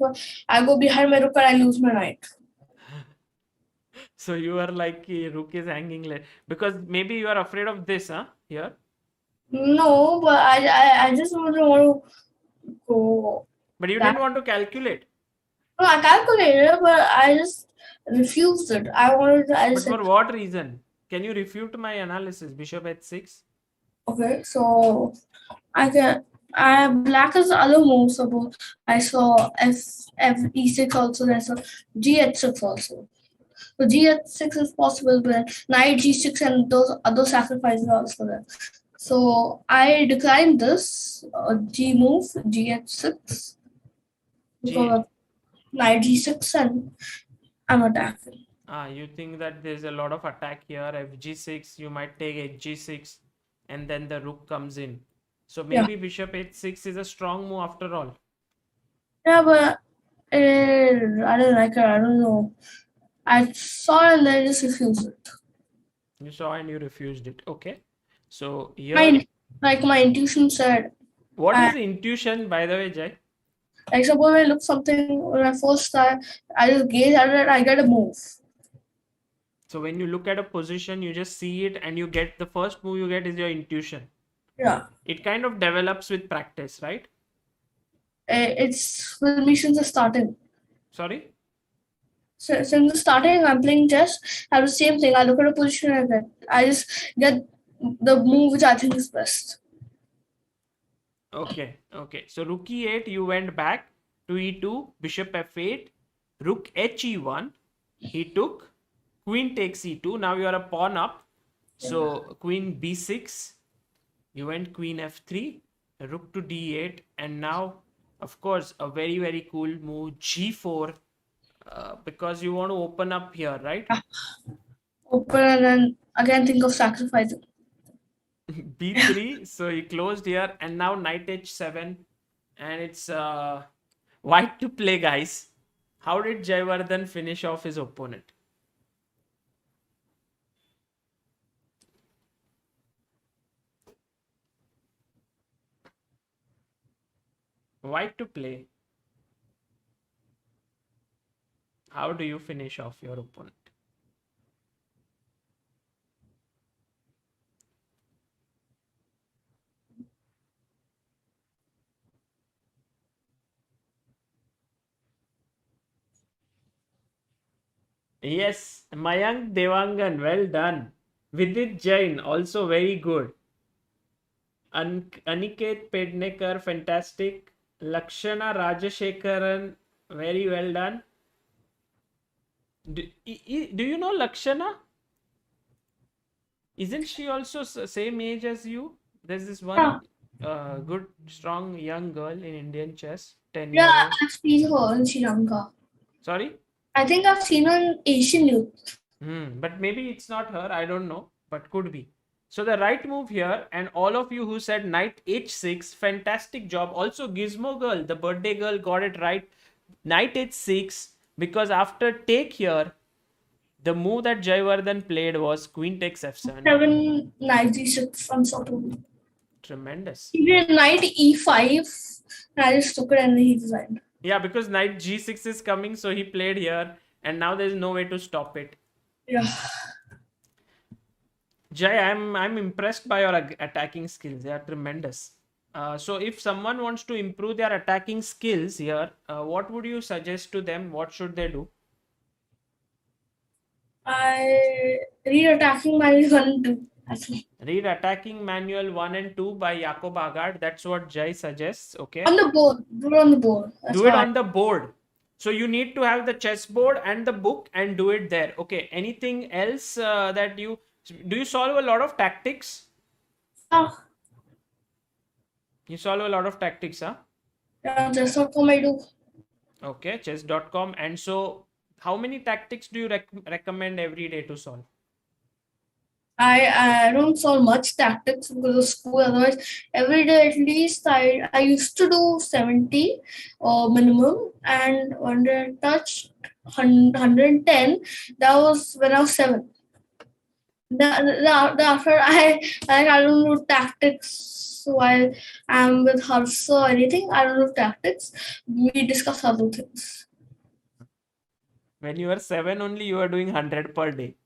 I go behind my rook and I lose my knight. So you are like rook is hanging because maybe you are afraid of this, huh? Here. No, but I just don't want to go But you that. didn't want to calculate. No, I calculated, but I just refused it. I But just said, for what reason? Can you refute my analysis? Bishop h6? okay, so I can. Black is other moves. So I saw F e6 also. I saw G h6 also. So G h6 is possible, but Knight G6 and those other sacrifices are also there. So I declined this G move, G h6, because G. of Knight G6 and I'm attacking. You think that there's a lot of attack here. Fg6, you might take hg6, and then the rook comes in. So Yeah. maybe bishop h6 is a strong move after all. Yeah, but I don't like it. I don't know. I saw it and then I just refused it. You saw and you refused it. Okay. So here, My my intuition said, what I is intuition, by the way, Jai? like suppose I look something when I first start, I just gaze at it, I get a move. So when you look at a position, you just see it and you get the first move you get is your intuition. Yeah, It kind of develops with practice, right? it's with me since the starting. Sorry? So since the starting, I'm playing chess. I have the same thing. I look at a position and I just get the move which I think is best. Okay, okay. So rook e8, you went back to e2, bishop f8, rook he1, he took, queen takes e2. Now you are a pawn up. So queen b6, you went queen f3, rook to d8, and now, of course, a very, very cool move, g4, because you want to open up here, right? Open and then again think of sacrificing. b3, so he closed here, and now knight h7, and it's white to play, guys. How did Jaivardhan finish off his opponent? White to play. How do you finish off your opponent? Yes, Mayank Devangan, well done. Vidit Jain, also very good. Aniket Pednekar, fantastic. Lakshana Rajashekaran, very well done. Do you know Lakshana? Isn't she also same age as you? There's this Yeah, one good, strong young girl in Indian chess, 10 yeah, year old. I've seen her in Sri Lanka. Sorry? I think I've seen her in Asian Youth. But maybe it's not her. I don't know, but could be. So the right move here, and all of you who said knight h6, fantastic job. Also, Gizmo girl, the birthday girl, got it right. Knight h6, because after take here, the move that Jaivardhan played was queen takes f7. 796 unstoppable. Tremendous. He did knight e5, and I just took it and he designed. Yeah, because knight g6 is coming, so he played here, and now there's no way to stop it. Yeah. Jay, I'm impressed by your attacking skills. They are tremendous. So if someone wants to improve their attacking skills here, what would you suggest to them? What should they do? I read attacking my one too. Actually. Read Attacking Manual 1 and 2 by Jakob Agard. That's what Jay suggests. Okay. On the board. Do it on the board. That's Do it what I on the board. So you need to have the chessboard and the book and do it there. Okay. Anything else that you do? You solve a lot of tactics? ah, You solve a lot of tactics, huh? yeah, that's not what I do. Okay, chess.com. And so, how many tactics do you recommend every day to solve? I don't solve much tactics because of school. Otherwise, every day at least I used to do 70 minimum, and when I touched 110, that was when I was 7. After I don't do tactics while I'm with Harsh or anything. I don't do tactics. We discuss other things. When you were 7 only, you were doing 100 per day.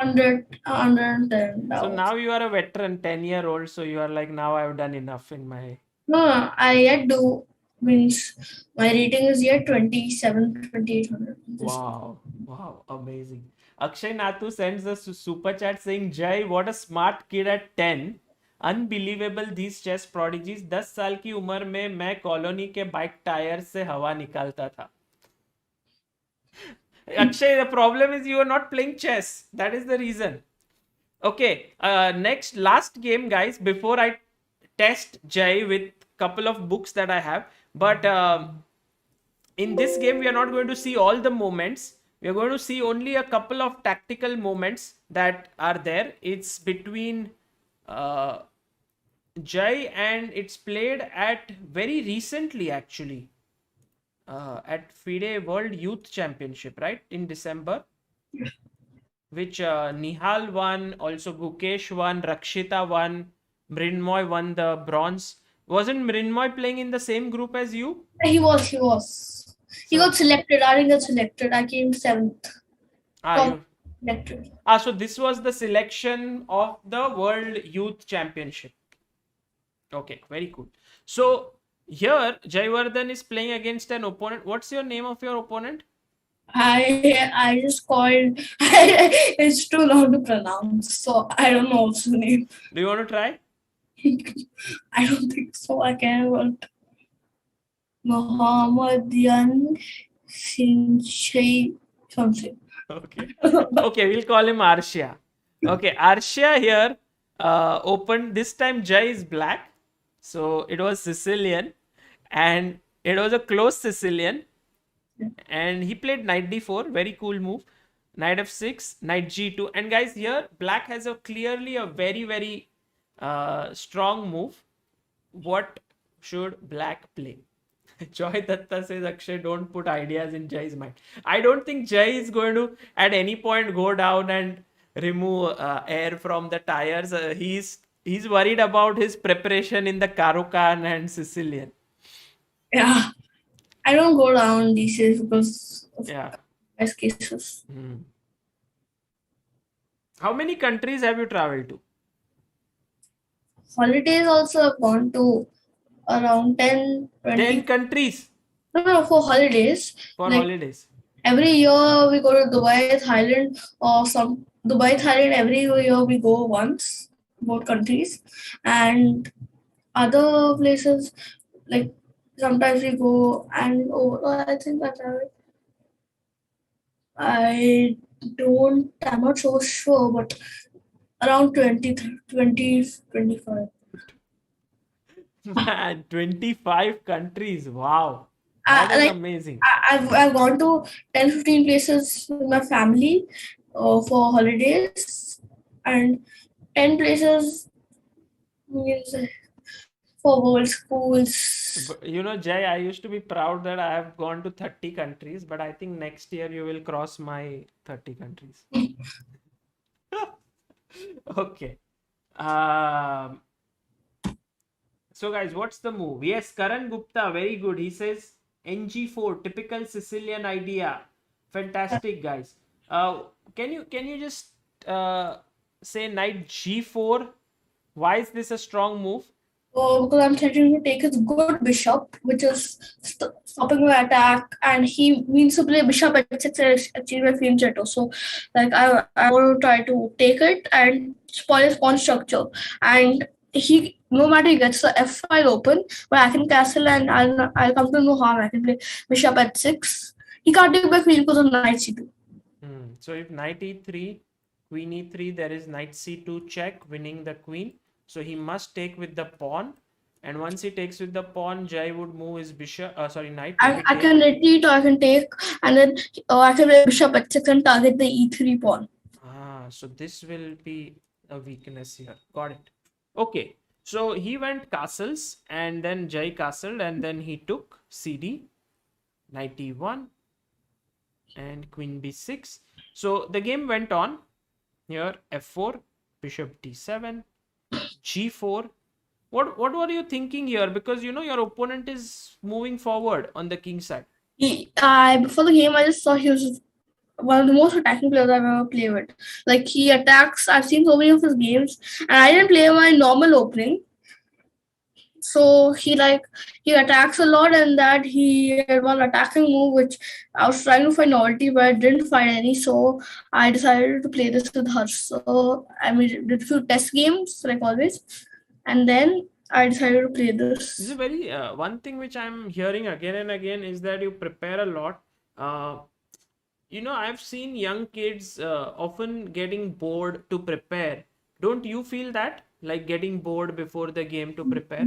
110 So now. now you are a veteran, 10-year-old. So you are like, now I've done enough in my. No, I yet do means my rating is yet 27, 2800. Wow, wow, amazing. Akshay Nathu sends us a super chat saying, Jai, what a smart kid at 10. Unbelievable these chess prodigies. 10 साल की उम्र में मैं colony के bike tyre से हवा निकालता था. Akshay, the problem is you are not playing chess. That is the reason. Okay, next, last game, guys, before I test Jai with couple of books that I have. But in this game, we are not going to see all the moments. We are going to see only a couple of tactical moments that are there. It's between uh, Jai, and it's played at very recently, actually, at FIDE World Youth Championship, right, in December, which Nihal won, also Gukesh won, Rakshita won, Mrinmoy won the bronze. Wasn't Mrinmoy playing in the same group as you? He was. He got So, selected. I didn't get selected. I came seventh. Top you. selected. So this was the selection of the World Youth Championship. Okay, very cool. So here, Jaivardhan is playing against an opponent. What's your name of your opponent? I just called. It's too long to pronounce, so I don't know what's the name. Do you want to try? I don't think so. I can't. Muhammadian Sinchai something. Okay. Okay, we'll call him Arshia. Okay, Arshia here opened. This time Jai is black. So it was Sicilian. And it was a close Sicilian. And he played knight d4. Very cool move. Knight f6, knight g2. And guys, here black has a clearly a very, very strong move. What should black play? Joy Datta says, Akshay, don't put ideas in Jai's mind. I don't think Jai is going to at any point go down and remove air from the tires. He's worried about his preparation in the Karukan and Sicilian. Yeah, I don't go down these days because of Yeah. best cases. How many countries have you traveled to? Holidays also I've gone to around 10, 20. 10 countries No, for holidays. for Like holidays. every year we go to Dubai, Thailand, or some Dubai, Thailand. Every year we go once, both countries, and other places like sometimes we go and I think I don't. I'm not so sure, but around 20, 20, 25. Man, 25 countries. Wow. That is Like amazing. I've gone to 10, 15 places with my family for holidays, and 10 places means for world schools. But, Jay, I used to be proud that I have gone to 30 countries, but I think next year you will cross my 30 countries. Okay. Um, so, guys, what's the move? Yes, Karan Gupta, very good. He says NG4, typical Sicilian idea. Fantastic, guys. Can you just say knight G4? Why is this a strong move? Because I'm threatening to take his good bishop, which is stopping my attack, and he means to play bishop at 6 and achieve a fianchetto. So, like, I want to try to take it and spoil his pawn structure. And he, no matter he gets the f5 open, but I can castle and I'll come to no harm. I can play bishop at 6. He can't take my queen because of knight c2. So if knight e3, queen e3, there is knight c2 check, winning the queen. So he must take with the pawn. And once he takes with the pawn, Jai would move his bishop, knight. I can retreat or I can take, and then I can play bishop at 6 and target the e3 pawn. So this will be a weakness here. Got it. Okay. So he went castles, and then Jai castled, and then he took cd, knight e1, and queen b6. So the game went on. Here f4, bishop d7, g4. What were you thinking here? Because your opponent is moving forward on the king side. Before the game, I just saw he was one of the most attacking players I've ever played with. Like he attacks. I've seen so many of his games, and I didn't play my normal opening. So he attacks a lot, and that he had one attacking move which I was trying to find novelty, but I didn't find any. So I decided to play this with her. So I mean, did a few test games like always, and then I decided to play This is a this. very one thing which I'm hearing again and again is that you prepare a lot. I've seen young kids often getting bored to prepare. Don't you feel that? Like getting bored before the game to prepare?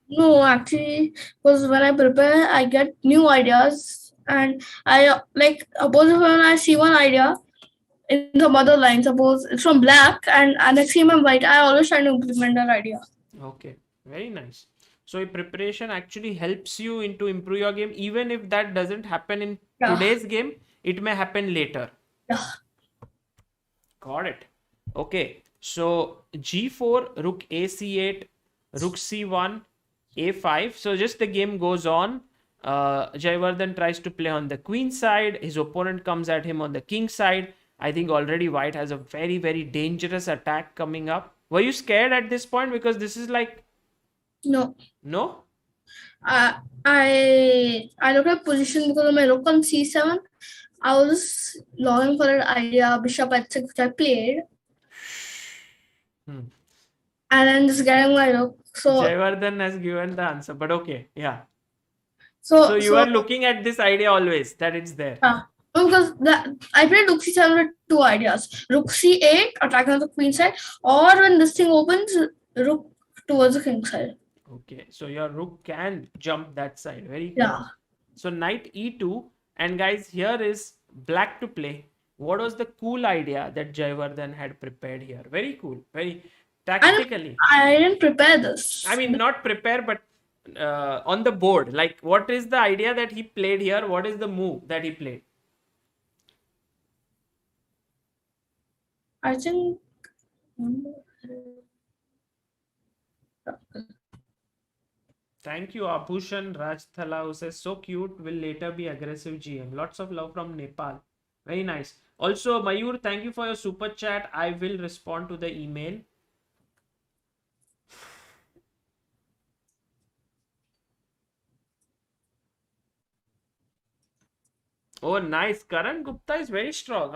No, actually, because when I prepare, I get new ideas, and I like suppose when I see one idea in some other line, suppose it's from black, and next game I'm white, I always try to implement that idea. Okay, very nice. So a preparation actually helps you into improve your game, even if that doesn't happen in Yeah, today's game, it may happen later. yeah. Got it. Okay, so g4, rook a8, rook c1, a5. So just the game goes on. Jaivardhan tries to play on the queen side. His opponent comes at him on the king side. I think already white has a very, very dangerous attack coming up. Were you scared at this point? Because this is like, No, no? I looked at position because of my rook on c7. I was longing for an idea bishop h6 which I played, Hmm. and then just getting my rook. So Jaivardhan has given the answer, but okay, yeah. So so you so are looking at this idea always that it's there. yeah. Because I played rook c7 with two ideas: rook c8, attacking the queen side, or when this thing opens, rook towards the king side. Okay, so your rook can jump that side. Very cool. Yeah, So knight e2, and guys, here is black to play. What was the cool idea that Jaivardhan had prepared here? Very cool, very and tactically. I didn't prepare I this. mean, not prepare, but on the board. Like, what is the idea that he played here? What is the move that he played? I think Thank you, Abhushan Rajthala, who says so cute, will later be aggressive GM. Lots of love from Nepal. Very nice. Also, Mayur, thank you for your super chat. I will respond to the email. Oh, nice. Karan Gupta is very strong,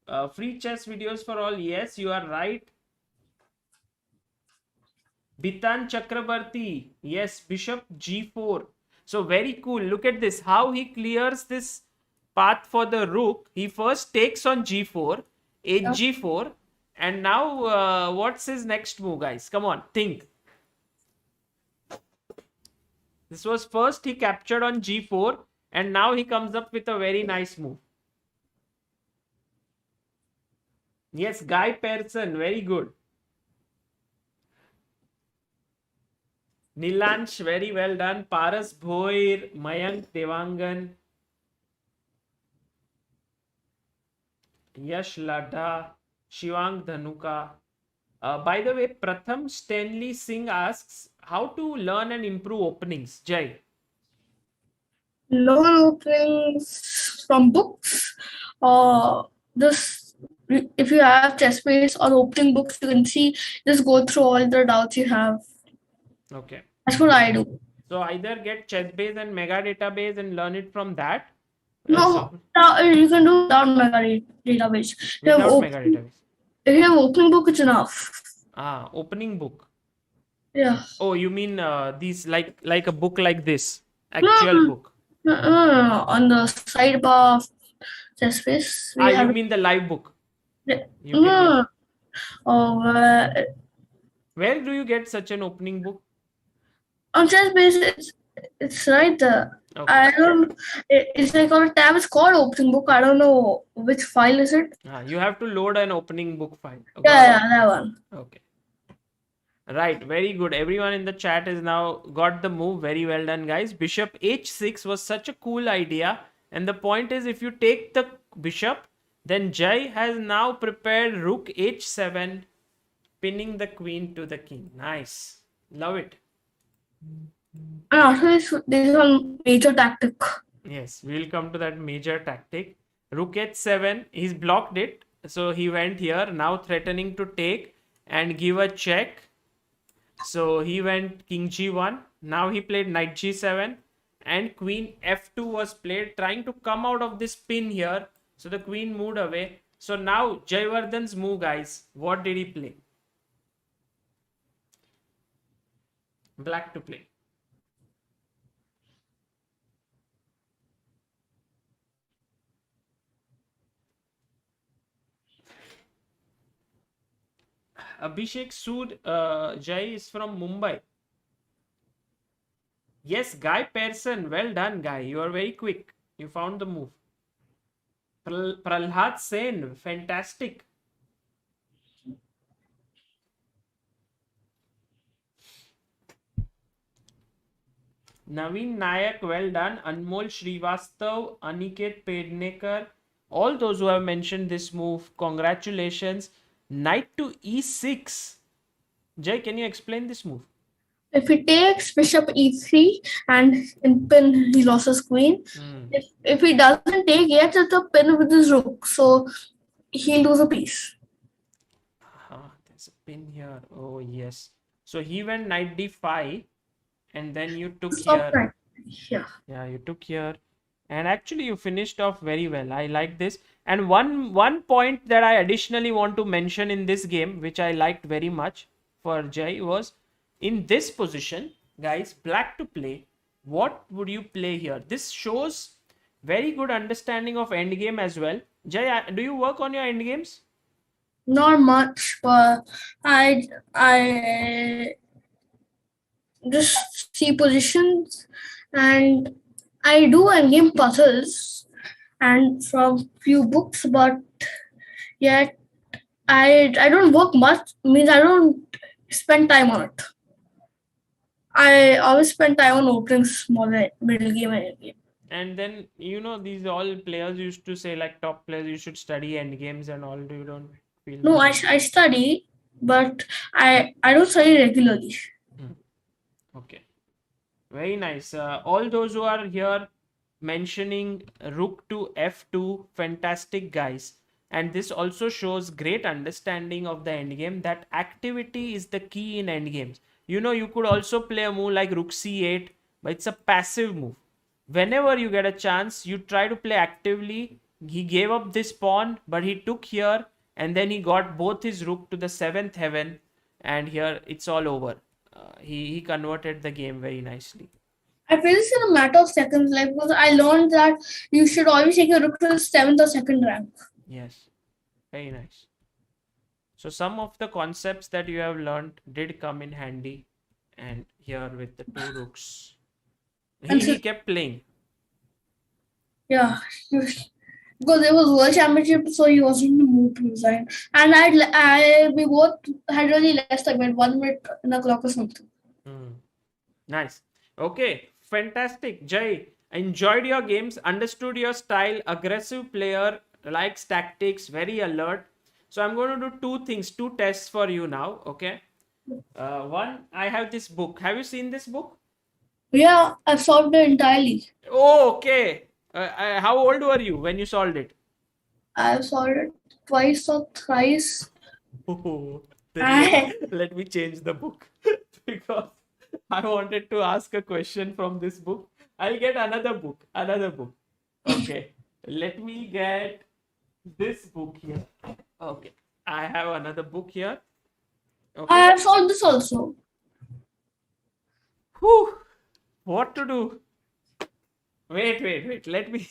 huh? Free chess videos for all. Yes, you are right. Bitan Chakrabarti. Yes, bishop g4. So very cool. Look at this. How he clears this path for the rook. He first takes on g4, hg4. And now what's his next move, guys? Come on, think. This was first he captured on g4. And now he comes up with a very nice move. Yes, Guy Pearson. Very good. Nilansh, very well done. Paras Bhoir, Mayank Devangan, Yash Ladha, Shivang Dhanuka. By the way, Pratham Stanley Singh asks how to learn and improve openings. Jai. learn openings from books, or this if you have chess base or opening books, you can see just go through all the doubts you have. Okay. That's what I do. So either get chessbase and mega database and learn it from that. No, So you can do without mega database. without mega database. If you have opening book, it's enough. Opening book. Yeah. Oh, you mean these like a book like this, No, actual book. no. On the sidebar of chess base, we You have. mean the live book? You can No. get. Oh, Where do you get such an opening book? on chess base, it's right there. Okay. I don't. It's like on a tab. It's called opening book. I don't know which file is it. You have to load an opening book file. Yeah, that one. Okay. Right, very good. Everyone in the chat is now got the move. Very well done, guys. Bishop h6 was such a cool idea. And the point is, if you take the bishop, then Jai has now prepared rook h7, pinning the queen to the king. Nice. Love it. And after this, there is one major tactic. Yes, we'll come to that major tactic. Rook h7. He's blocked it. So he went here. Now threatening to take and give a check. So he went king g1. Now he played knight g7. And queen f2 was played, trying to come out of this pin here. So the queen moved away. So now Jaivardhan's move, guys. What did he play? Black to play. Abhishek Sood Jai is from Mumbai. Yes, Guy Pearson. Well done, Guy. You are very quick. You found the move. Pralhad Sen. Fantastic. Naveen Nayak. Well done. Anmol Srivastav. Aniket Pednekar. All those who have mentioned this move. Congratulations. Knight to e6. Jay, can you explain this move? If he takes bishop e3 and in pin he lost his queen. If he doesn't take, he gets the pin with his rook, so he'll lose a piece. There's a pin here. Oh yes. So he went knight d5, and then you took Stop here. Yeah. Yeah, you took here, and actually you finished off very well. I like this. And one point that I additionally want to mention in this game, which I liked very much for Jai, was in this position, guys, black to play. What would you play here? This shows very good understanding of endgame as well. Jai, do you work on your endgames? Not much, but I just see positions, and I do endgame puzzles and from few books, but yet I don't work much. Means I don't spend time on it. I always spend time on opening smaller middle game and end game. And then these all players used to say, like top players, you should study end games and all. You don't feel No, that? I study, but I don't study regularly. Okay, very nice. All those who are here mentioning rook to f2, fantastic, guys. And this also shows great understanding of the endgame, that activity is the key in endgames. You could also play a move like rook c8, but it's a passive move. Whenever you get a chance, you try to play actively. He gave up this pawn, but he took here, and then he got both his rook to the 7th heaven, and here it's all over. He converted the game very nicely. I feel this in a matter of seconds, like, because I learned that you should always take your rook to the 7th or 2nd rank. Yes, very nice. So some of the concepts that you have learned did come in handy, and here with the two rooks, he kept playing. Yeah, because there was World Championship, so he wasn't in the mood to resign. And we both had really less time, 1 minute in a clock or something. Nice. Okay, fantastic. Jai, enjoyed your games, understood your style, aggressive player, likes tactics, very alert. So I'm going to do two things, two tests for you now. Okay. One, I have this book. Have you seen this book? Yeah, I've solved it entirely. Oh, okay. How old were you when you solved it? I've solved it twice or thrice. Oh, let me change the book because I wanted to ask a question from this book. I'll get another book. Okay, let me get this book here. Okay, I have another book here. Okay. I have solved this also. Whew. What to do? Wait. Let me.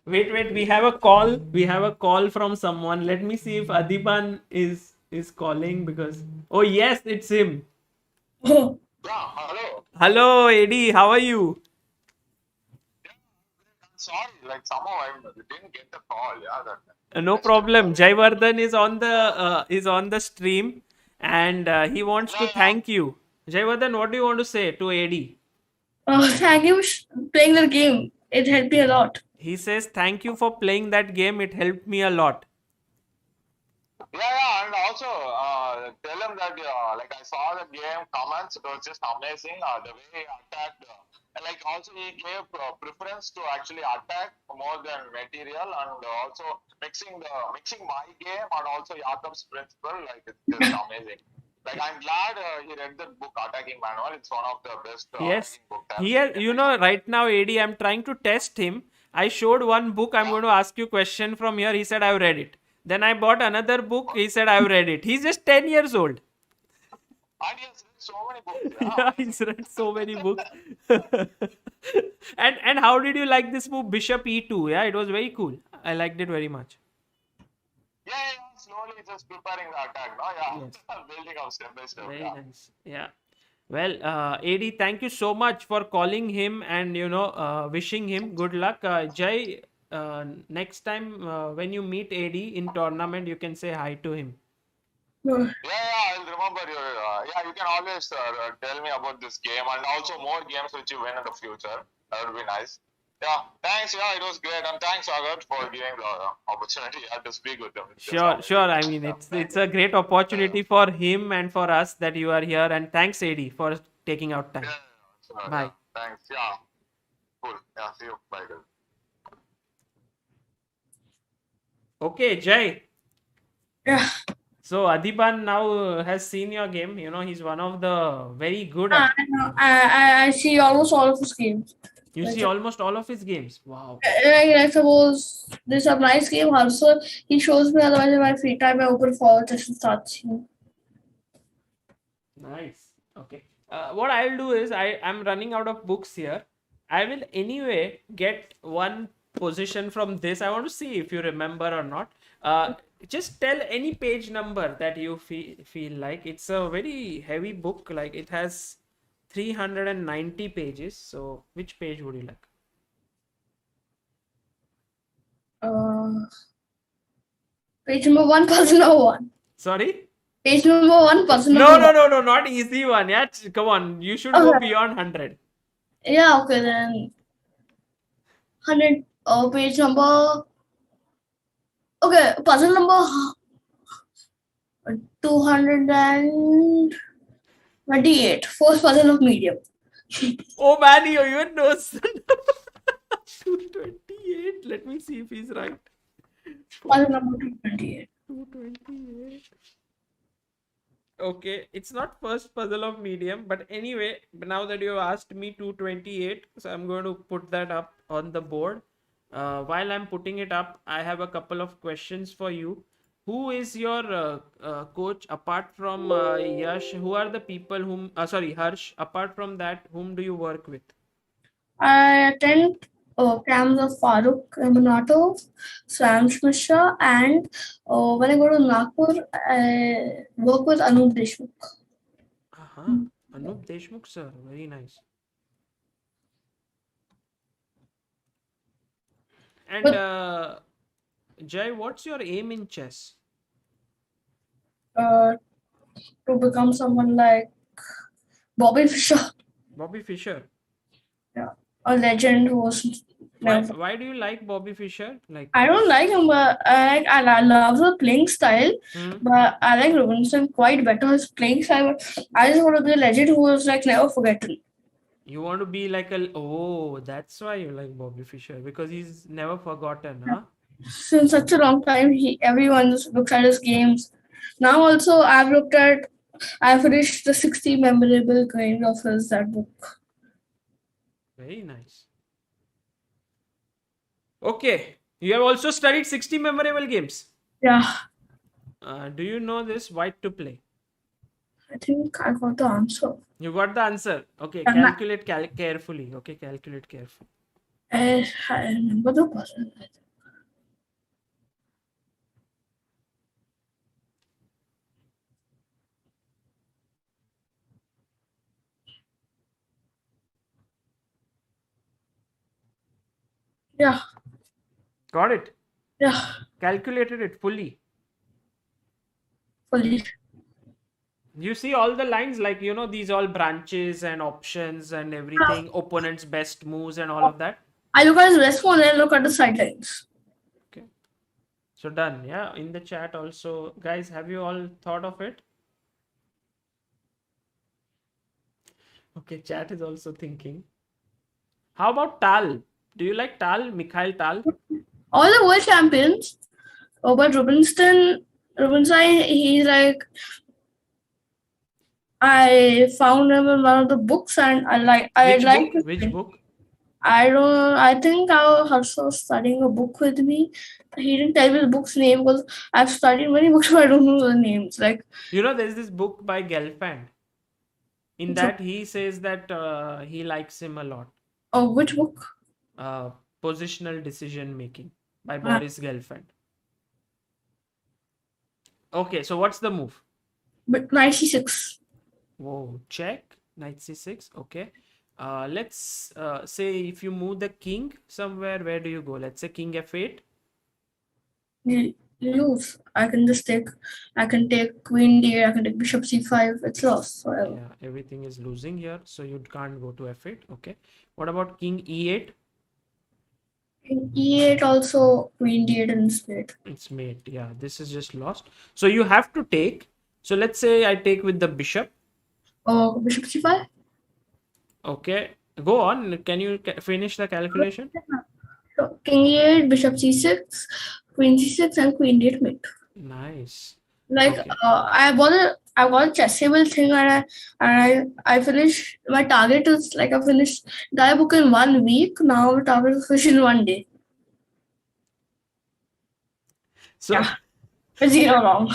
Wait. We have a call. We have a call from someone. Let me see if Adhiban is calling because. Oh yes, it's him. Yeah, hello. Hello, Eddie. How are you? Sorry, like somehow I didn't get the call. Yeah, that. No problem. Jaivardhan is on the stream, and he wants to thank you. Jaivardhan, what do you want to say to Eddie? Thank you for playing the game. It helped me a lot. He says, "Thank you for playing that game. It helped me a lot." Yeah, and also tell him that like I saw the game comments, it was just amazing. The way he attacked, and like also he gave preference to actually attack more than material, and also mixing my game and also Jakob's principle. Like it's just amazing. Like I'm glad he read the book Attacking Manual. It's one of the best Yes. attacking books I've Here, seen in recent right times. now, AD, I'm trying to test him. I showed one book. I'm Yeah. going to ask you question from here. He said, I've read it. Then I bought another book. He said, I've read it. He's just 10 years old. And he has read so many books. Yeah, Yeah, amazing. he's read so many books. And how did you like this move, Bishop E2? Yeah, it was very cool. I liked it very much. Yeah. Slowly just preparing the attack. No, yeah. Yes. Building up step by step. Very Yeah. nice. Yeah. Well, AD, thank you so much for calling him and wishing him good luck. Jai, next time when you meet AD in tournament, you can say hi to him. Uh, I'll remember your. Yeah, you can always tell me about this game and also more games which you win in the future. That would be nice. Yeah, thanks. Yeah, it was great, and thanks Sagar for giving the opportunity to speak with him. It's just Sure, amazing. sure. I mean, Yeah, it's a great opportunity for him and for us that you are here. And thanks, AD, for taking out time. sure, Bye. thanks. Yeah, cool. Yeah, see you. Bye. Guys. Okay, Jai. yeah. So Adhiban now has seen your game. He's one of the very good. I know. I see almost all of his games. You Like, see almost all of his games. Wow. like suppose there's a nice game also. He shows me otherwise in my free time I open forward just to start seeing. Nice. Okay. What I'll do is I'm running out of books here. I will anyway get one position from this. I want to see if you remember or not. Just tell any page number that you feel like. It's a very heavy book. Like it has 390 pages. So which page would you like? Page number one, puzzle number one. Sorry? Page number one, puzzle No, number no, no, no, not easy one. Yeah, come on. You should one. go Okay. beyond 100. Yeah, okay then. 100. Page number. Okay, puzzle number 228. First puzzle of medium. Oh man, you even knows 228. Let me see if he's right. Puzzle number 228. 228. Okay, it's not first puzzle of medium, but anyway, now that you asked me 228, so I'm going to put that up on the board. While I'm putting it up, I have a couple of questions for you. Who is your coach apart from Yash? Who are the people whom, sorry, Harsh, apart from that, whom do you work with? I attend camps of Farooq Eminato, Swam Mishra, and when I go to Nagpur, I work with Anup Deshmukh. Uh-huh. Anup Deshmukh, sir. Very nice. And Jai, what's your aim in chess? To become someone like Bobby Fischer. Bobby Fischer. Yeah, a legend who was never. Why do you like Bobby Fischer? Like, I don't like him, but I love the playing style. But I like Robinson quite better his playing style. But I just want to be a legend who was like never forgotten. you want to be like that's why you like Bobby Fischer, because he's never forgotten, huh? Since such a long time, everyone just looks at his games. Now also I've finished the 60 memorable games of his that book. Very nice. Okay, you have also studied 60 memorable games. Yeah, Do you know this white to play? I think I got the answer. You got the answer. Okay, Yeah, calculate carefully. Okay, calculate carefully. I remember the puzzle. Yeah, Got it? yeah, Calculated it fully. fully. You see all the lines, like, these all branches and options and everything, opponent's best moves and all of that. I look at his response and I look at the sidelines. Okay. So done. Yeah. In the chat also, guys, have you all thought of it? Okay. Chat is also thinking. How about Tal? Do you like Tal? Mikhail Tal? All the world champions, but Rubinstein, he's like, I found him in one of the books and I Which like book? his Which thing. book? I think I was also studying a book with me. He didn't tell me the book's name because I've studied many books, but I don't know the names. Like, There's this book by Gelfand. In that, he says that he likes him a lot. oh, which book? Positional decision making by Uh, Boris Gelfand. Okay, so what's the move? but 96. Whoa, check. Knight c6. Okay. Let's say if you move the king somewhere, where do you go? Let's say king f8. You lose. I can take queen d8, I can take bishop c5. It's lost. Whatever. Yeah, everything is losing here, so you can't go to f8. Okay. What about king e8? In e8 also queen d8 and spade. It's mate. Yeah, this is just lost. So you have to take. So let's say I take with the bishop. Oh, bishop c5. Okay. Go on. Can you finish the calculation? So king e8, bishop c6, queen c6, and queen d8 mate. Nice. Like Okay. I got a chessable thing and I finished my target is like I finished the book in 1 week. Now the target is finished in 1 day. So Yeah. Zero wrong.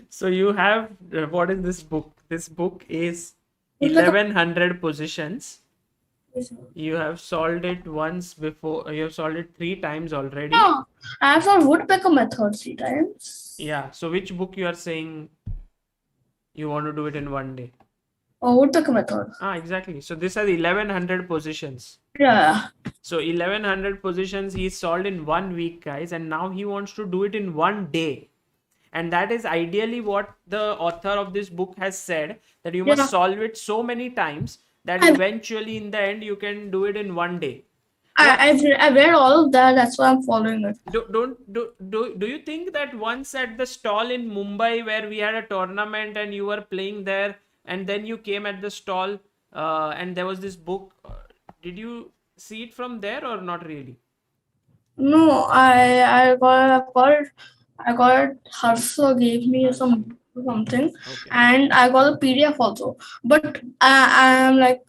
so you have what is this book? This book is It's like 1100 positions. You have solved it once before. You have solved it 3 times already. no, I have solved woodpecker method 3 times. Yeah. So which book you are saying you want to do it in 1 day? Oh, woodpecker method. Exactly. So this has 1100 positions. Yeah. So 1100 positions he solved in 1 week, guys, and now he wants to do it in 1 day. And that is ideally what the author of this book has said, that you must Yeah. solve it so many times that I- eventually in the end you can do it in 1 day. I've read all of that. That's why I'm following it. Do you think that once at the stall in Mumbai where we had a tournament and you were playing there and then you came at the stall and there was this book, did you see it from there or not really? No, I got it. Harso gave me something, Okay. and I got a PDF also. But I am like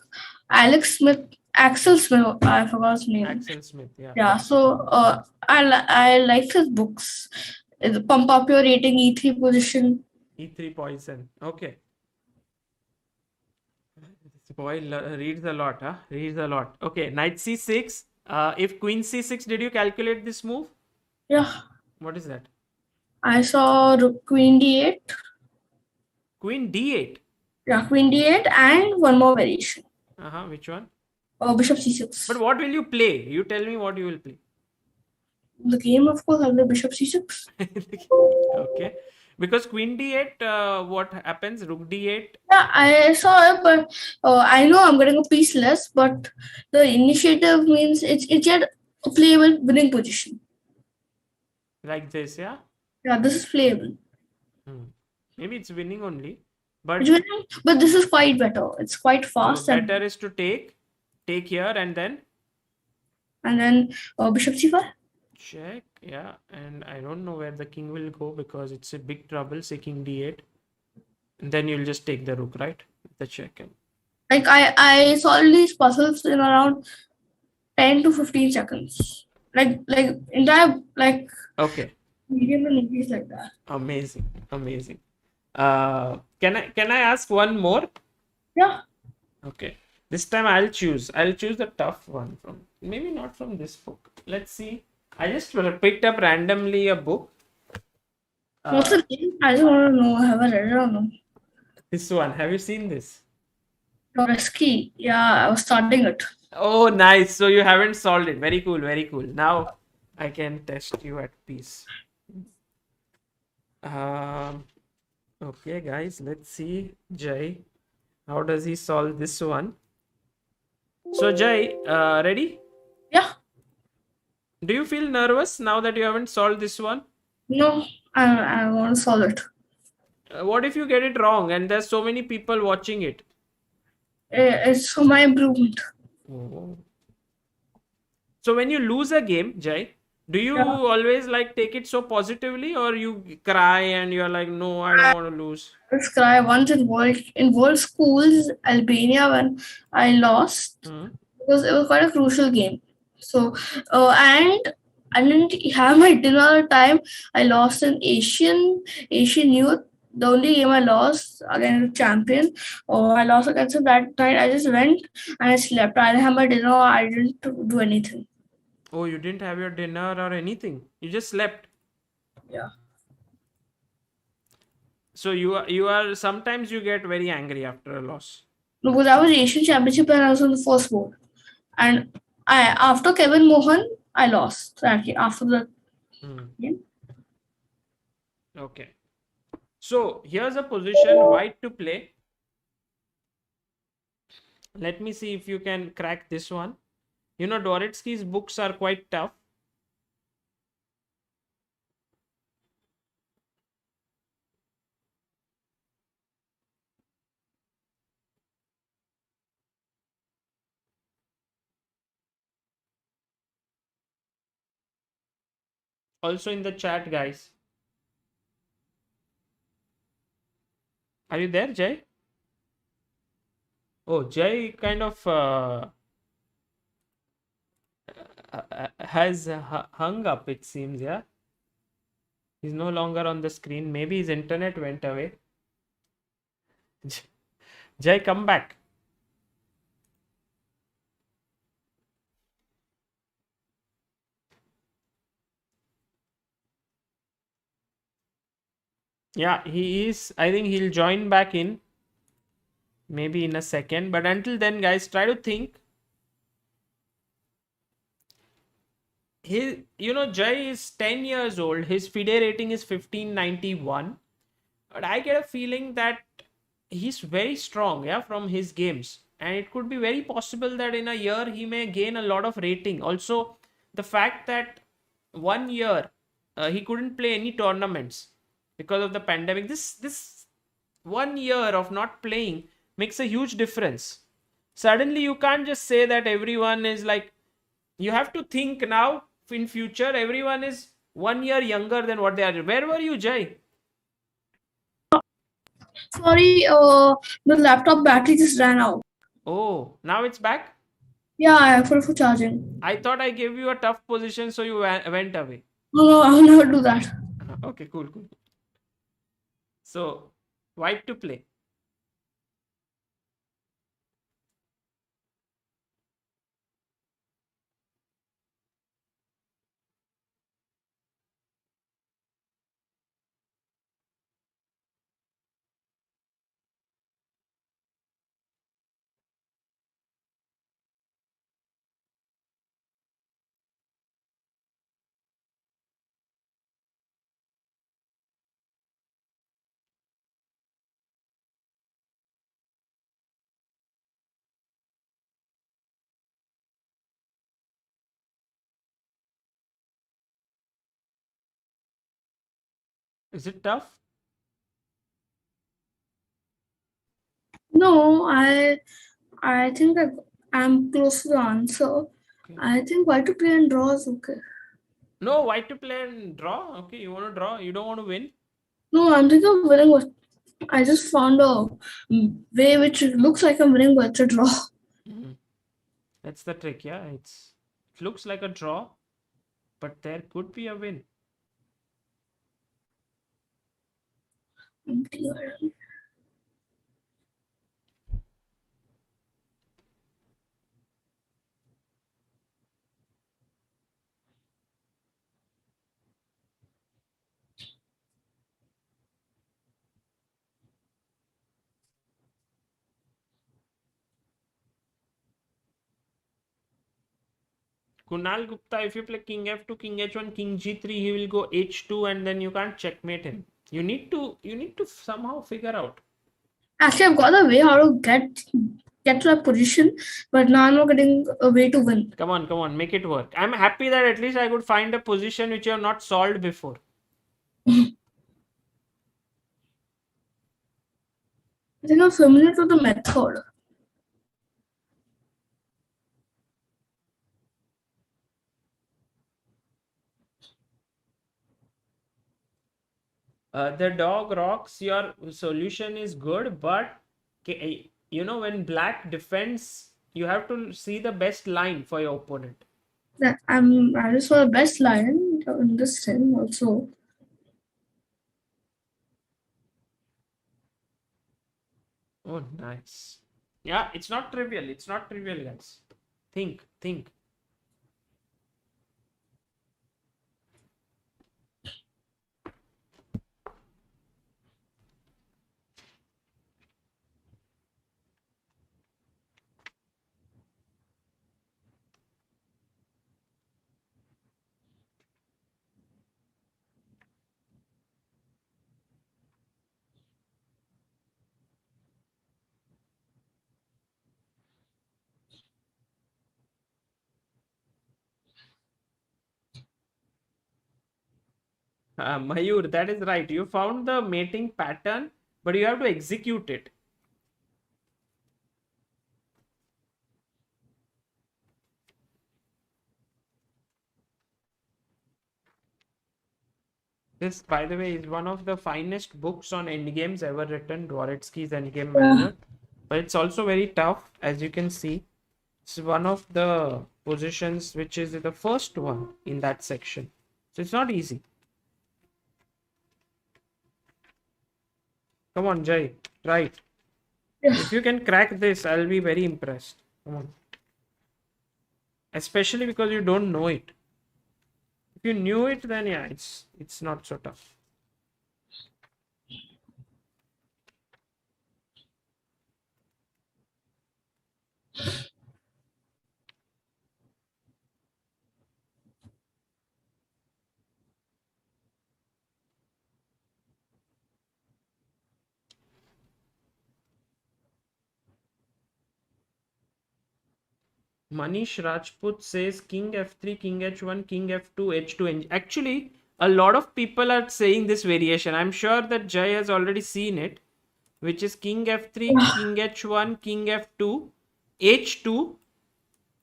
Axel Smith. I forgot his name. Axel Smith, yeah. Yeah. So I like his books. It's Pump Up Your Rating, E3 Position. E3 Poison. Okay. This boy reads a lot, huh? Reads a lot. Okay, knight c6. If queen c6, did you calculate this move? Yeah. What is that? I saw Queen D8. Queen d8. Yeah, Queen D8 and one more variation. Which one? Bishop C6. But what will you play? You tell me what you will play. The game, of course, I'll play Bishop C6. Okay. Because queen d8, what happens? Rook d8. Yeah, I saw it, but I know I'm getting a piece less, but the initiative means it's yet a playable winning position. Like this, yeah? Yeah, this is playable. Maybe it's winning only. But this is quite better. It's quite fast. So better is to take here and then Bishop C5. Check, yeah. And I don't know where the king will go because it's a big trouble, say king d8. And then you'll just take the rook, right? The check. Like I solved these puzzles in around 10 to 15 seconds. Like entire Okay. medium and increase like that. Amazing. Can I ask one more? Yeah. Okay. This time I'll choose the tough one from, maybe not from this book. Let's see. I just picked up randomly a book. What's the name? I just want to know. Have I read it or no? This one. Have you seen this? Risky. Yeah, I was starting it. Oh, nice. So you haven't solved it. Very cool. Now I can test you at peace. Okay, guys, let's see Jay. How does he solve this one? So, Jay, ready? Yeah. Do you feel nervous now that you haven't solved this one? No, I want to solve it. What if you get it wrong and there's so many people watching it? It's for my improvement. Oh. So when you lose a game, Jay, do you Yeah. always like take it so positively, or you cry and you're like, no, I don't want to lose? This guy once in world schools, Albania, when I lost, Hmm. because it was quite a crucial game. So, and I didn't have my dinner at the time. I lost in Asian youth. The only game I lost against the champion, or I lost against him that night. I just went and I slept. I didn't have my dinner. I didn't do anything. Oh, you didn't have your dinner or anything. You just slept. Yeah. So you are sometimes you get very angry after a loss. Because I was Asian championship and I was on the first board. And I after Kevin Mohan, I lost that game. After the Hmm. game. Okay. So here's a position white to play. Let me see if you can crack this one. You know, Doretsky's books are quite tough. Also in the chat, guys. Are you there, Jay? Oh, Jay kind of has hung up, it seems, yeah? He's no longer on the screen. Maybe his internet went away. Jay, come back. Yeah, he is. I think he'll join back in maybe in a second. But until then, guys, try to think. Jay is 10 years old. His FIDE rating is 1591. But I get a feeling that he's very strong, yeah, from his games. And it could be very possible that in a year he may gain a lot of rating. Also, the fact that 1 year he couldn't play any tournaments because of the pandemic. This 1 year of not playing makes a huge difference. Suddenly, you can't just say that everyone is like. You have to think now in future. Everyone is 1 year younger than what they are. Where were you, Jay? Sorry, the laptop battery just ran out. Oh, now it's back. Yeah, I put it for charging. I thought I gave you a tough position, so you went away. No, no, I will never do that. Okay, cool, cool. So, white to play. Is it tough? No, I think I'm close to the answer. Okay. I think why to play and draw is okay. No, white to play and draw. Okay, you want to draw. You don't want to win. No, I'm thinking of winning. I just found a way which looks like I'm winning, but it's a draw. Mhm. That's the trick, yeah. It looks like a draw, but there could be a win. I'm clear. Kunal Gupta, if you play king f2, king h1, king g3, he will go h2 and then you can't checkmate him. You need to somehow figure out. Actually, I've got a way how to get to a position, but now I'm not getting a way to win. Come on, make it work. I'm happy that at least I could find a position which you have not solved before. I think I'm familiar with the method. The dog rocks. Your solution is good, but when black defends, you have to see the best line for your opponent. I just saw the best line in this thing also. Oh, nice. Yeah, it's not trivial. It's not trivial, guys. Think. Mayur, that is right. You found the mating pattern, but you have to execute it. This, by the way, is one of the finest books on endgames ever written, Dvoretsky's Endgame Manual. But it's also very tough, as you can see. It's one of the positions which is the first one in that section. So it's not easy. Come on, Jai. Try it. If you can crack this, I'll be very impressed. Come on. Especially because you don't know it. If you knew it, then yeah, it's not so tough. Manish Rajput says King F3, King H1, King F2, H2. Actually, a lot of people are saying this variation. I'm sure that Jai has already seen it, which is King F3, King H1, King F2, H2,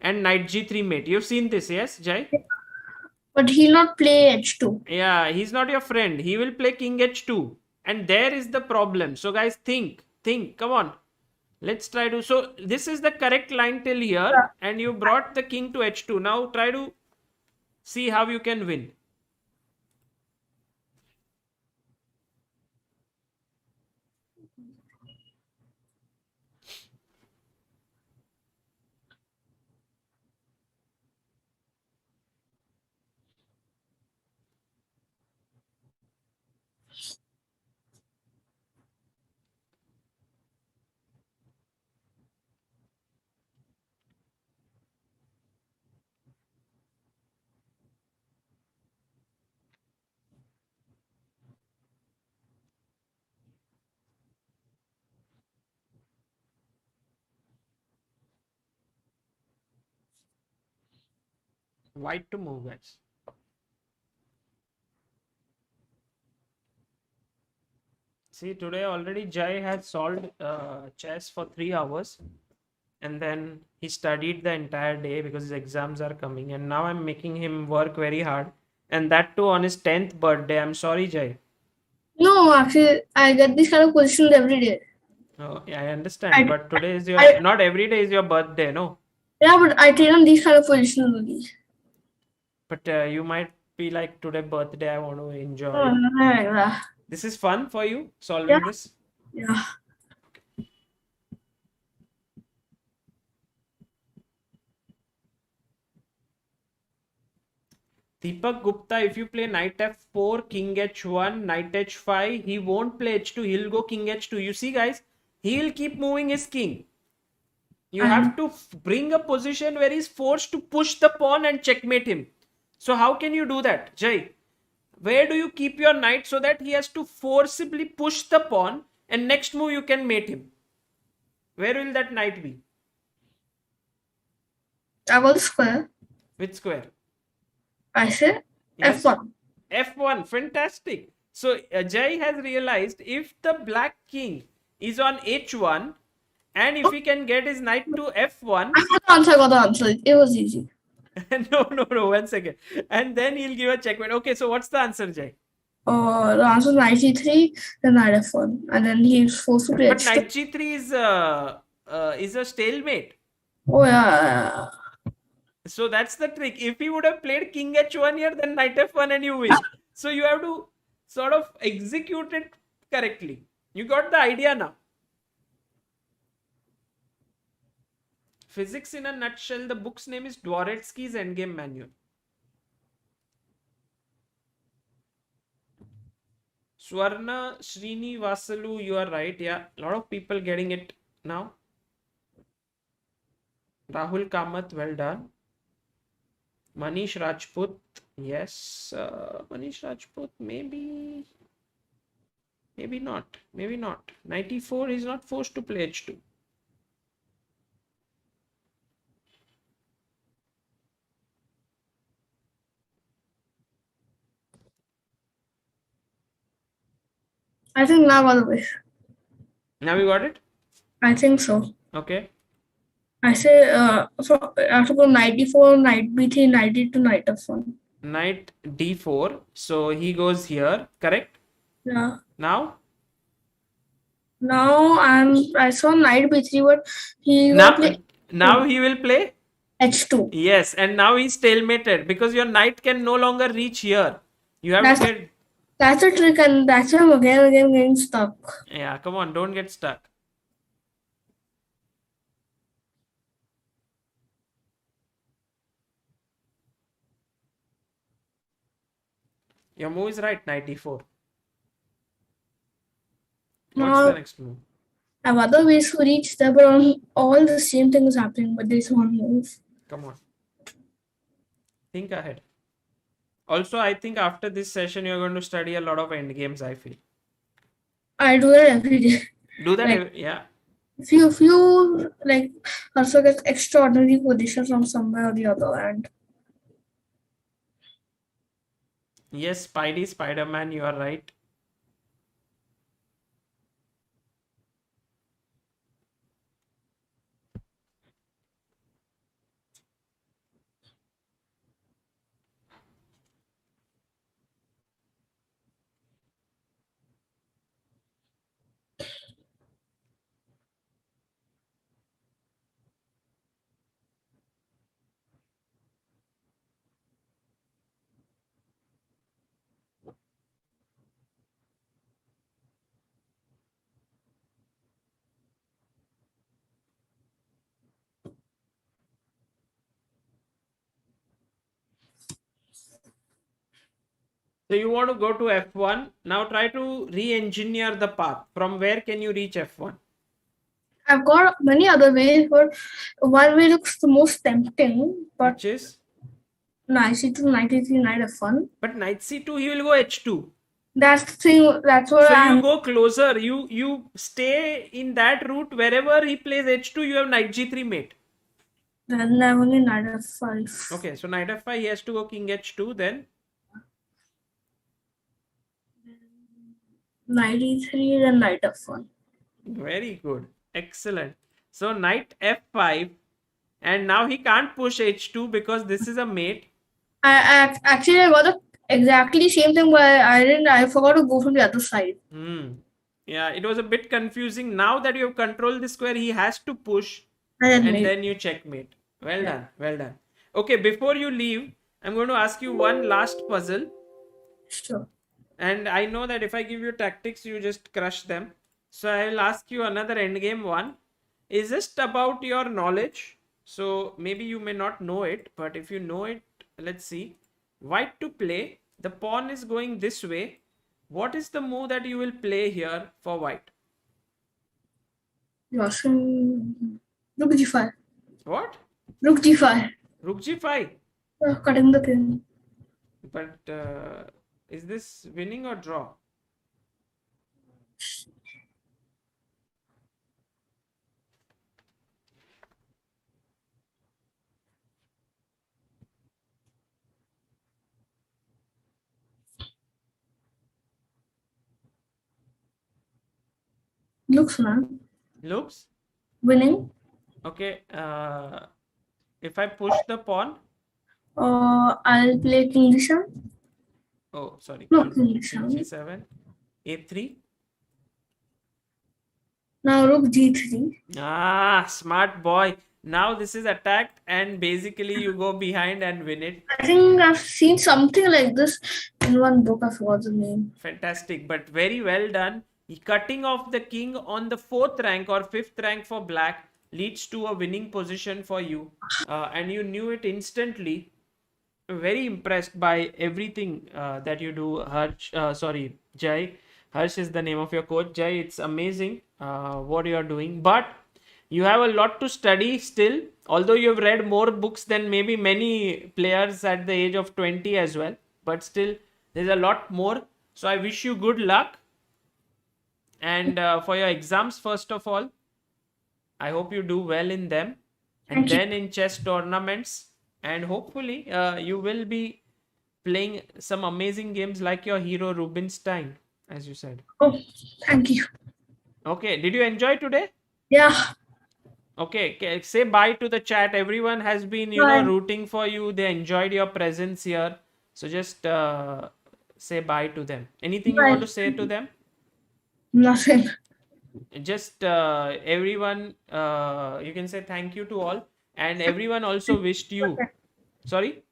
and Knight G3 mate. You've seen this, yes, Jai? But he'll not play H2. Yeah, he's not your friend. He will play King H2. And there is the problem. So, guys, think. Come on. Let's try to. So, this is the correct line till here. And you brought the king to H2. Now, try to see how you can win. White to move, guys. See, today already Jai has solved chess for 3 hours. And then he studied the entire day because his exams are coming. And now I'm making him work very hard. And that too on his 10th birthday. I'm sorry, Jai. No, actually, I get these kind of positions every day. Oh, yeah, I understand. But today is your. Not every day is your birthday, no? Yeah, but I train on these kind of positions only. But you might be like, today birthday, I want to enjoy. Yeah. This is fun for you, solving this? Yeah. Deepak Gupta, if you play knight f4, king h1, knight h5, he won't play h2. He'll go king h2. You see, guys, he'll keep moving his king. You have to bring a position where he's forced to push the pawn and checkmate him. So how can you do that, Jai? Where do you keep your knight so that he has to forcibly push the pawn and next move you can mate him? Where will that knight be? I got the square. Which square? I say Yes. F1. F1. Fantastic. So Jai has realized if the black king is on H1 and if he can get his knight to F1. I got the answer. It was easy. No, 1 second. And then he'll give a checkmate. Okay, so what's the answer, Jai? The answer is knight g3, then knight f1, and then he's forced to play But h2. knight g3 is a stalemate. Oh yeah. So that's the trick. If he would have played king h1 here, then knight f1 and you win. So you have to sort of execute it correctly. You got the idea now. Physics in a nutshell. The book's name is Dvoretsky's Endgame Manual. Swarna Srini Vasalu, you are right. Yeah, a lot of people getting it now. Rahul Kamath, well done. Manish Rajput, yes. Manish Rajput, maybe not. Maybe not. 94 is not forced to play h2. I think now got the wish. Now you got it? I think so. Okay. I say so I have to go knight d4, knight b3, knight d2, knight f1. Knight d4. So he goes here, correct? Yeah. Now I saw knight b3, but he will now play now he will play h2. yes, and now he's stalemated because your knight can no longer reach here. You have That's to get that's a trick, and that's why I'm again getting stuck. yeah, come on, don't get stuck. Your move is right, knight d4. What's the next move? I have other ways to reach there, but all the same thing is happening, but there's one move. Come on. Think ahead. Also, I think after this session, you're going to study a lot of endgames, I feel. I do that every day. Do that, Like, yeah. If you like also get extraordinary positions from somewhere or the other, and Yes, Spidey, Spider-Man, you are right. So you want to go to F1. Now try to re-engineer the path. From where can you reach F1? I've got many other ways, but one way looks the most tempting. But Which is? knight c2, knight e3, knight f1. But knight c2, he will go h2. That's the thing. That's what So you go closer. You stay in that route. Wherever he plays h2, you have knight g3 mate. Then I only knight f5. Okay, so knight f5, he has to go king h2. Then knight e3, then knight f1. very good, excellent. So knight f5, and now he can't push h2 because this is a mate. I actually got the exactly same thing, but I forgot to go from the other side. Yeah, it was a bit confusing. Now that you have controlled the square, he has to push, And and then you checkmate. Well done, well done. Okay, before you leave, I'm going to ask you one last puzzle. Sure. And I know that if I give you tactics, you just crush them. So I will ask you another endgame one. Is just about your knowledge. So maybe you may not know it, but if you know it, let's see. White to play. The pawn is going this way. What is the move that you will play here for white? You're asking Rook g5. What? Rook g5. Rook g5. Cutting the king. But Is this winning or draw? Looks, man. Looks? Winning. Okay. If I push the pawn, I'll play King D7. oh, sorry, No, King King King D7. G7, A3. Now Rook G3. Ah, smart boy. Now this is attacked, and basically you go behind and win it. I think I've seen something like this in one book. I forgot the name. Fantastic, but very well done. Cutting off the king on the fourth rank or fifth rank for black leads to a winning position for you, and you knew it instantly. Very impressed by everything that you do, Harsh. Sorry, Jai. Harsh is the name of your coach. Jai, it's amazing what you are doing, but you have a lot to study still. Although you have read more books than maybe many players at the age of 20 as well, but still there's a lot more. So I wish you good luck, and for your exams, first of all, I hope you do well in them, and Thank you. then in chess tournaments, and hopefully you will be playing some amazing games like your hero Rubinstein, as you said. Oh, thank you. Okay, did you enjoy today? Yeah. Okay, say bye to the chat. Everyone has been, Bye. rooting for you. They enjoyed your presence here. So just say bye to them. Anything you want to Bye. say to them? Nothing. Just everyone, you can say thank you to all, and everyone also wished you. Sorry?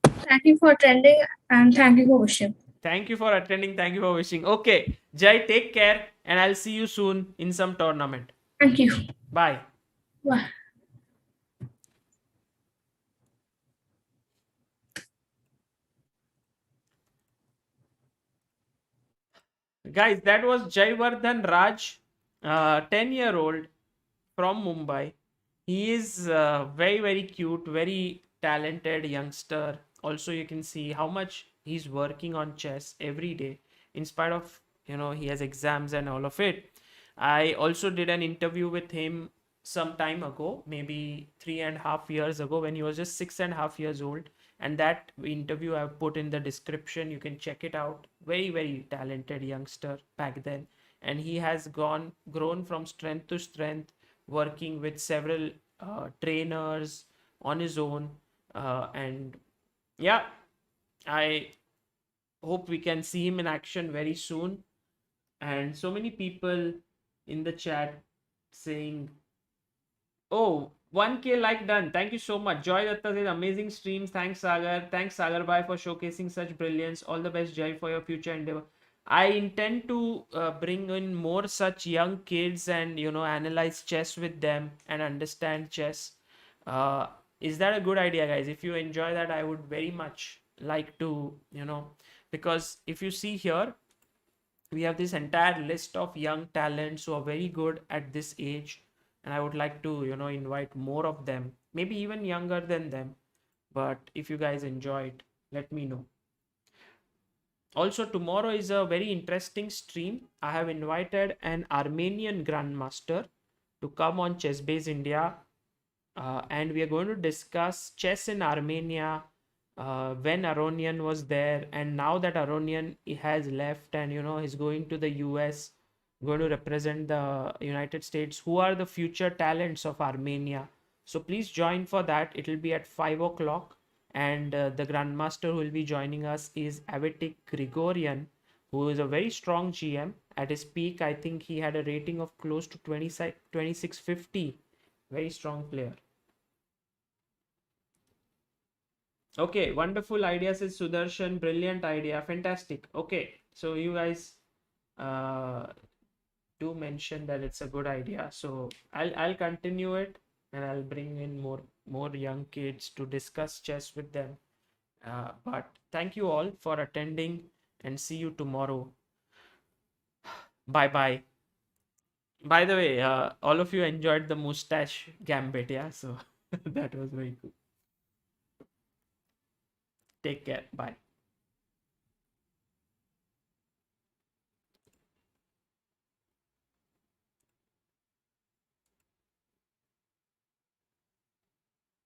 Thank you for attending and thank you for wishing. Thank you for attending. Thank you for wishing. Okay, Jai, take care, and I'll see you soon in some tournament. Thank you. Bye. Bye. Guys, that was Jaivardhan Raj, 10-year-old from Mumbai. He is very, very cute, very talented youngster. Also, you can see how much he's working on chess every day, in spite of, he has exams and all of it. I also did an interview with him some time ago, maybe 3.5 years ago, when he was just 6.5 years old. And that interview I've put in the description. You can check it out. Very, very talented youngster back then. And he has grown from strength to strength, working with several trainers on his own. And yeah, I hope we can see him in action very soon. And so many people in the chat saying, oh, 1K like done. Thank you so much. Joy Datta says amazing streams. Thanks, Sagar. Thanks, Sagar Bhai, for showcasing such brilliance. All the best, Jai, for your future endeavor. I intend to bring in more such young kids and, analyze chess with them and understand chess. Is that a good idea, guys? If you enjoy that, I would very much like to, because if you see here, we have this entire list of young talents who are very good at this age, and I would like to invite more of them, maybe even younger than them. But if you guys enjoy it, let me know. Also, tomorrow is a very interesting stream. I have invited an Armenian grandmaster to come on Chessbase India, and we are going to discuss chess in Armenia, when Aronian was there, and now that Aronian has left and he's going to the US, going to represent the United States. Who are the future talents of Armenia? So please join for that. It will be at 5 o'clock, and the grandmaster who will be joining us is Avitik Grigorian, who is a very strong GM. At his peak, I think he had a rating of close to 2650. Very strong player. Okay, wonderful idea, says Sudarshan. Brilliant idea. Fantastic. Okay, so you guys uh, do mention that it's a good idea. So I'll continue it, and I'll bring in more young kids to discuss chess with them. But thank you all for attending, and see you tomorrow. Bye bye. By the way, all of you enjoyed the mustache gambit, yeah? So that was very cool. Take care. Bye.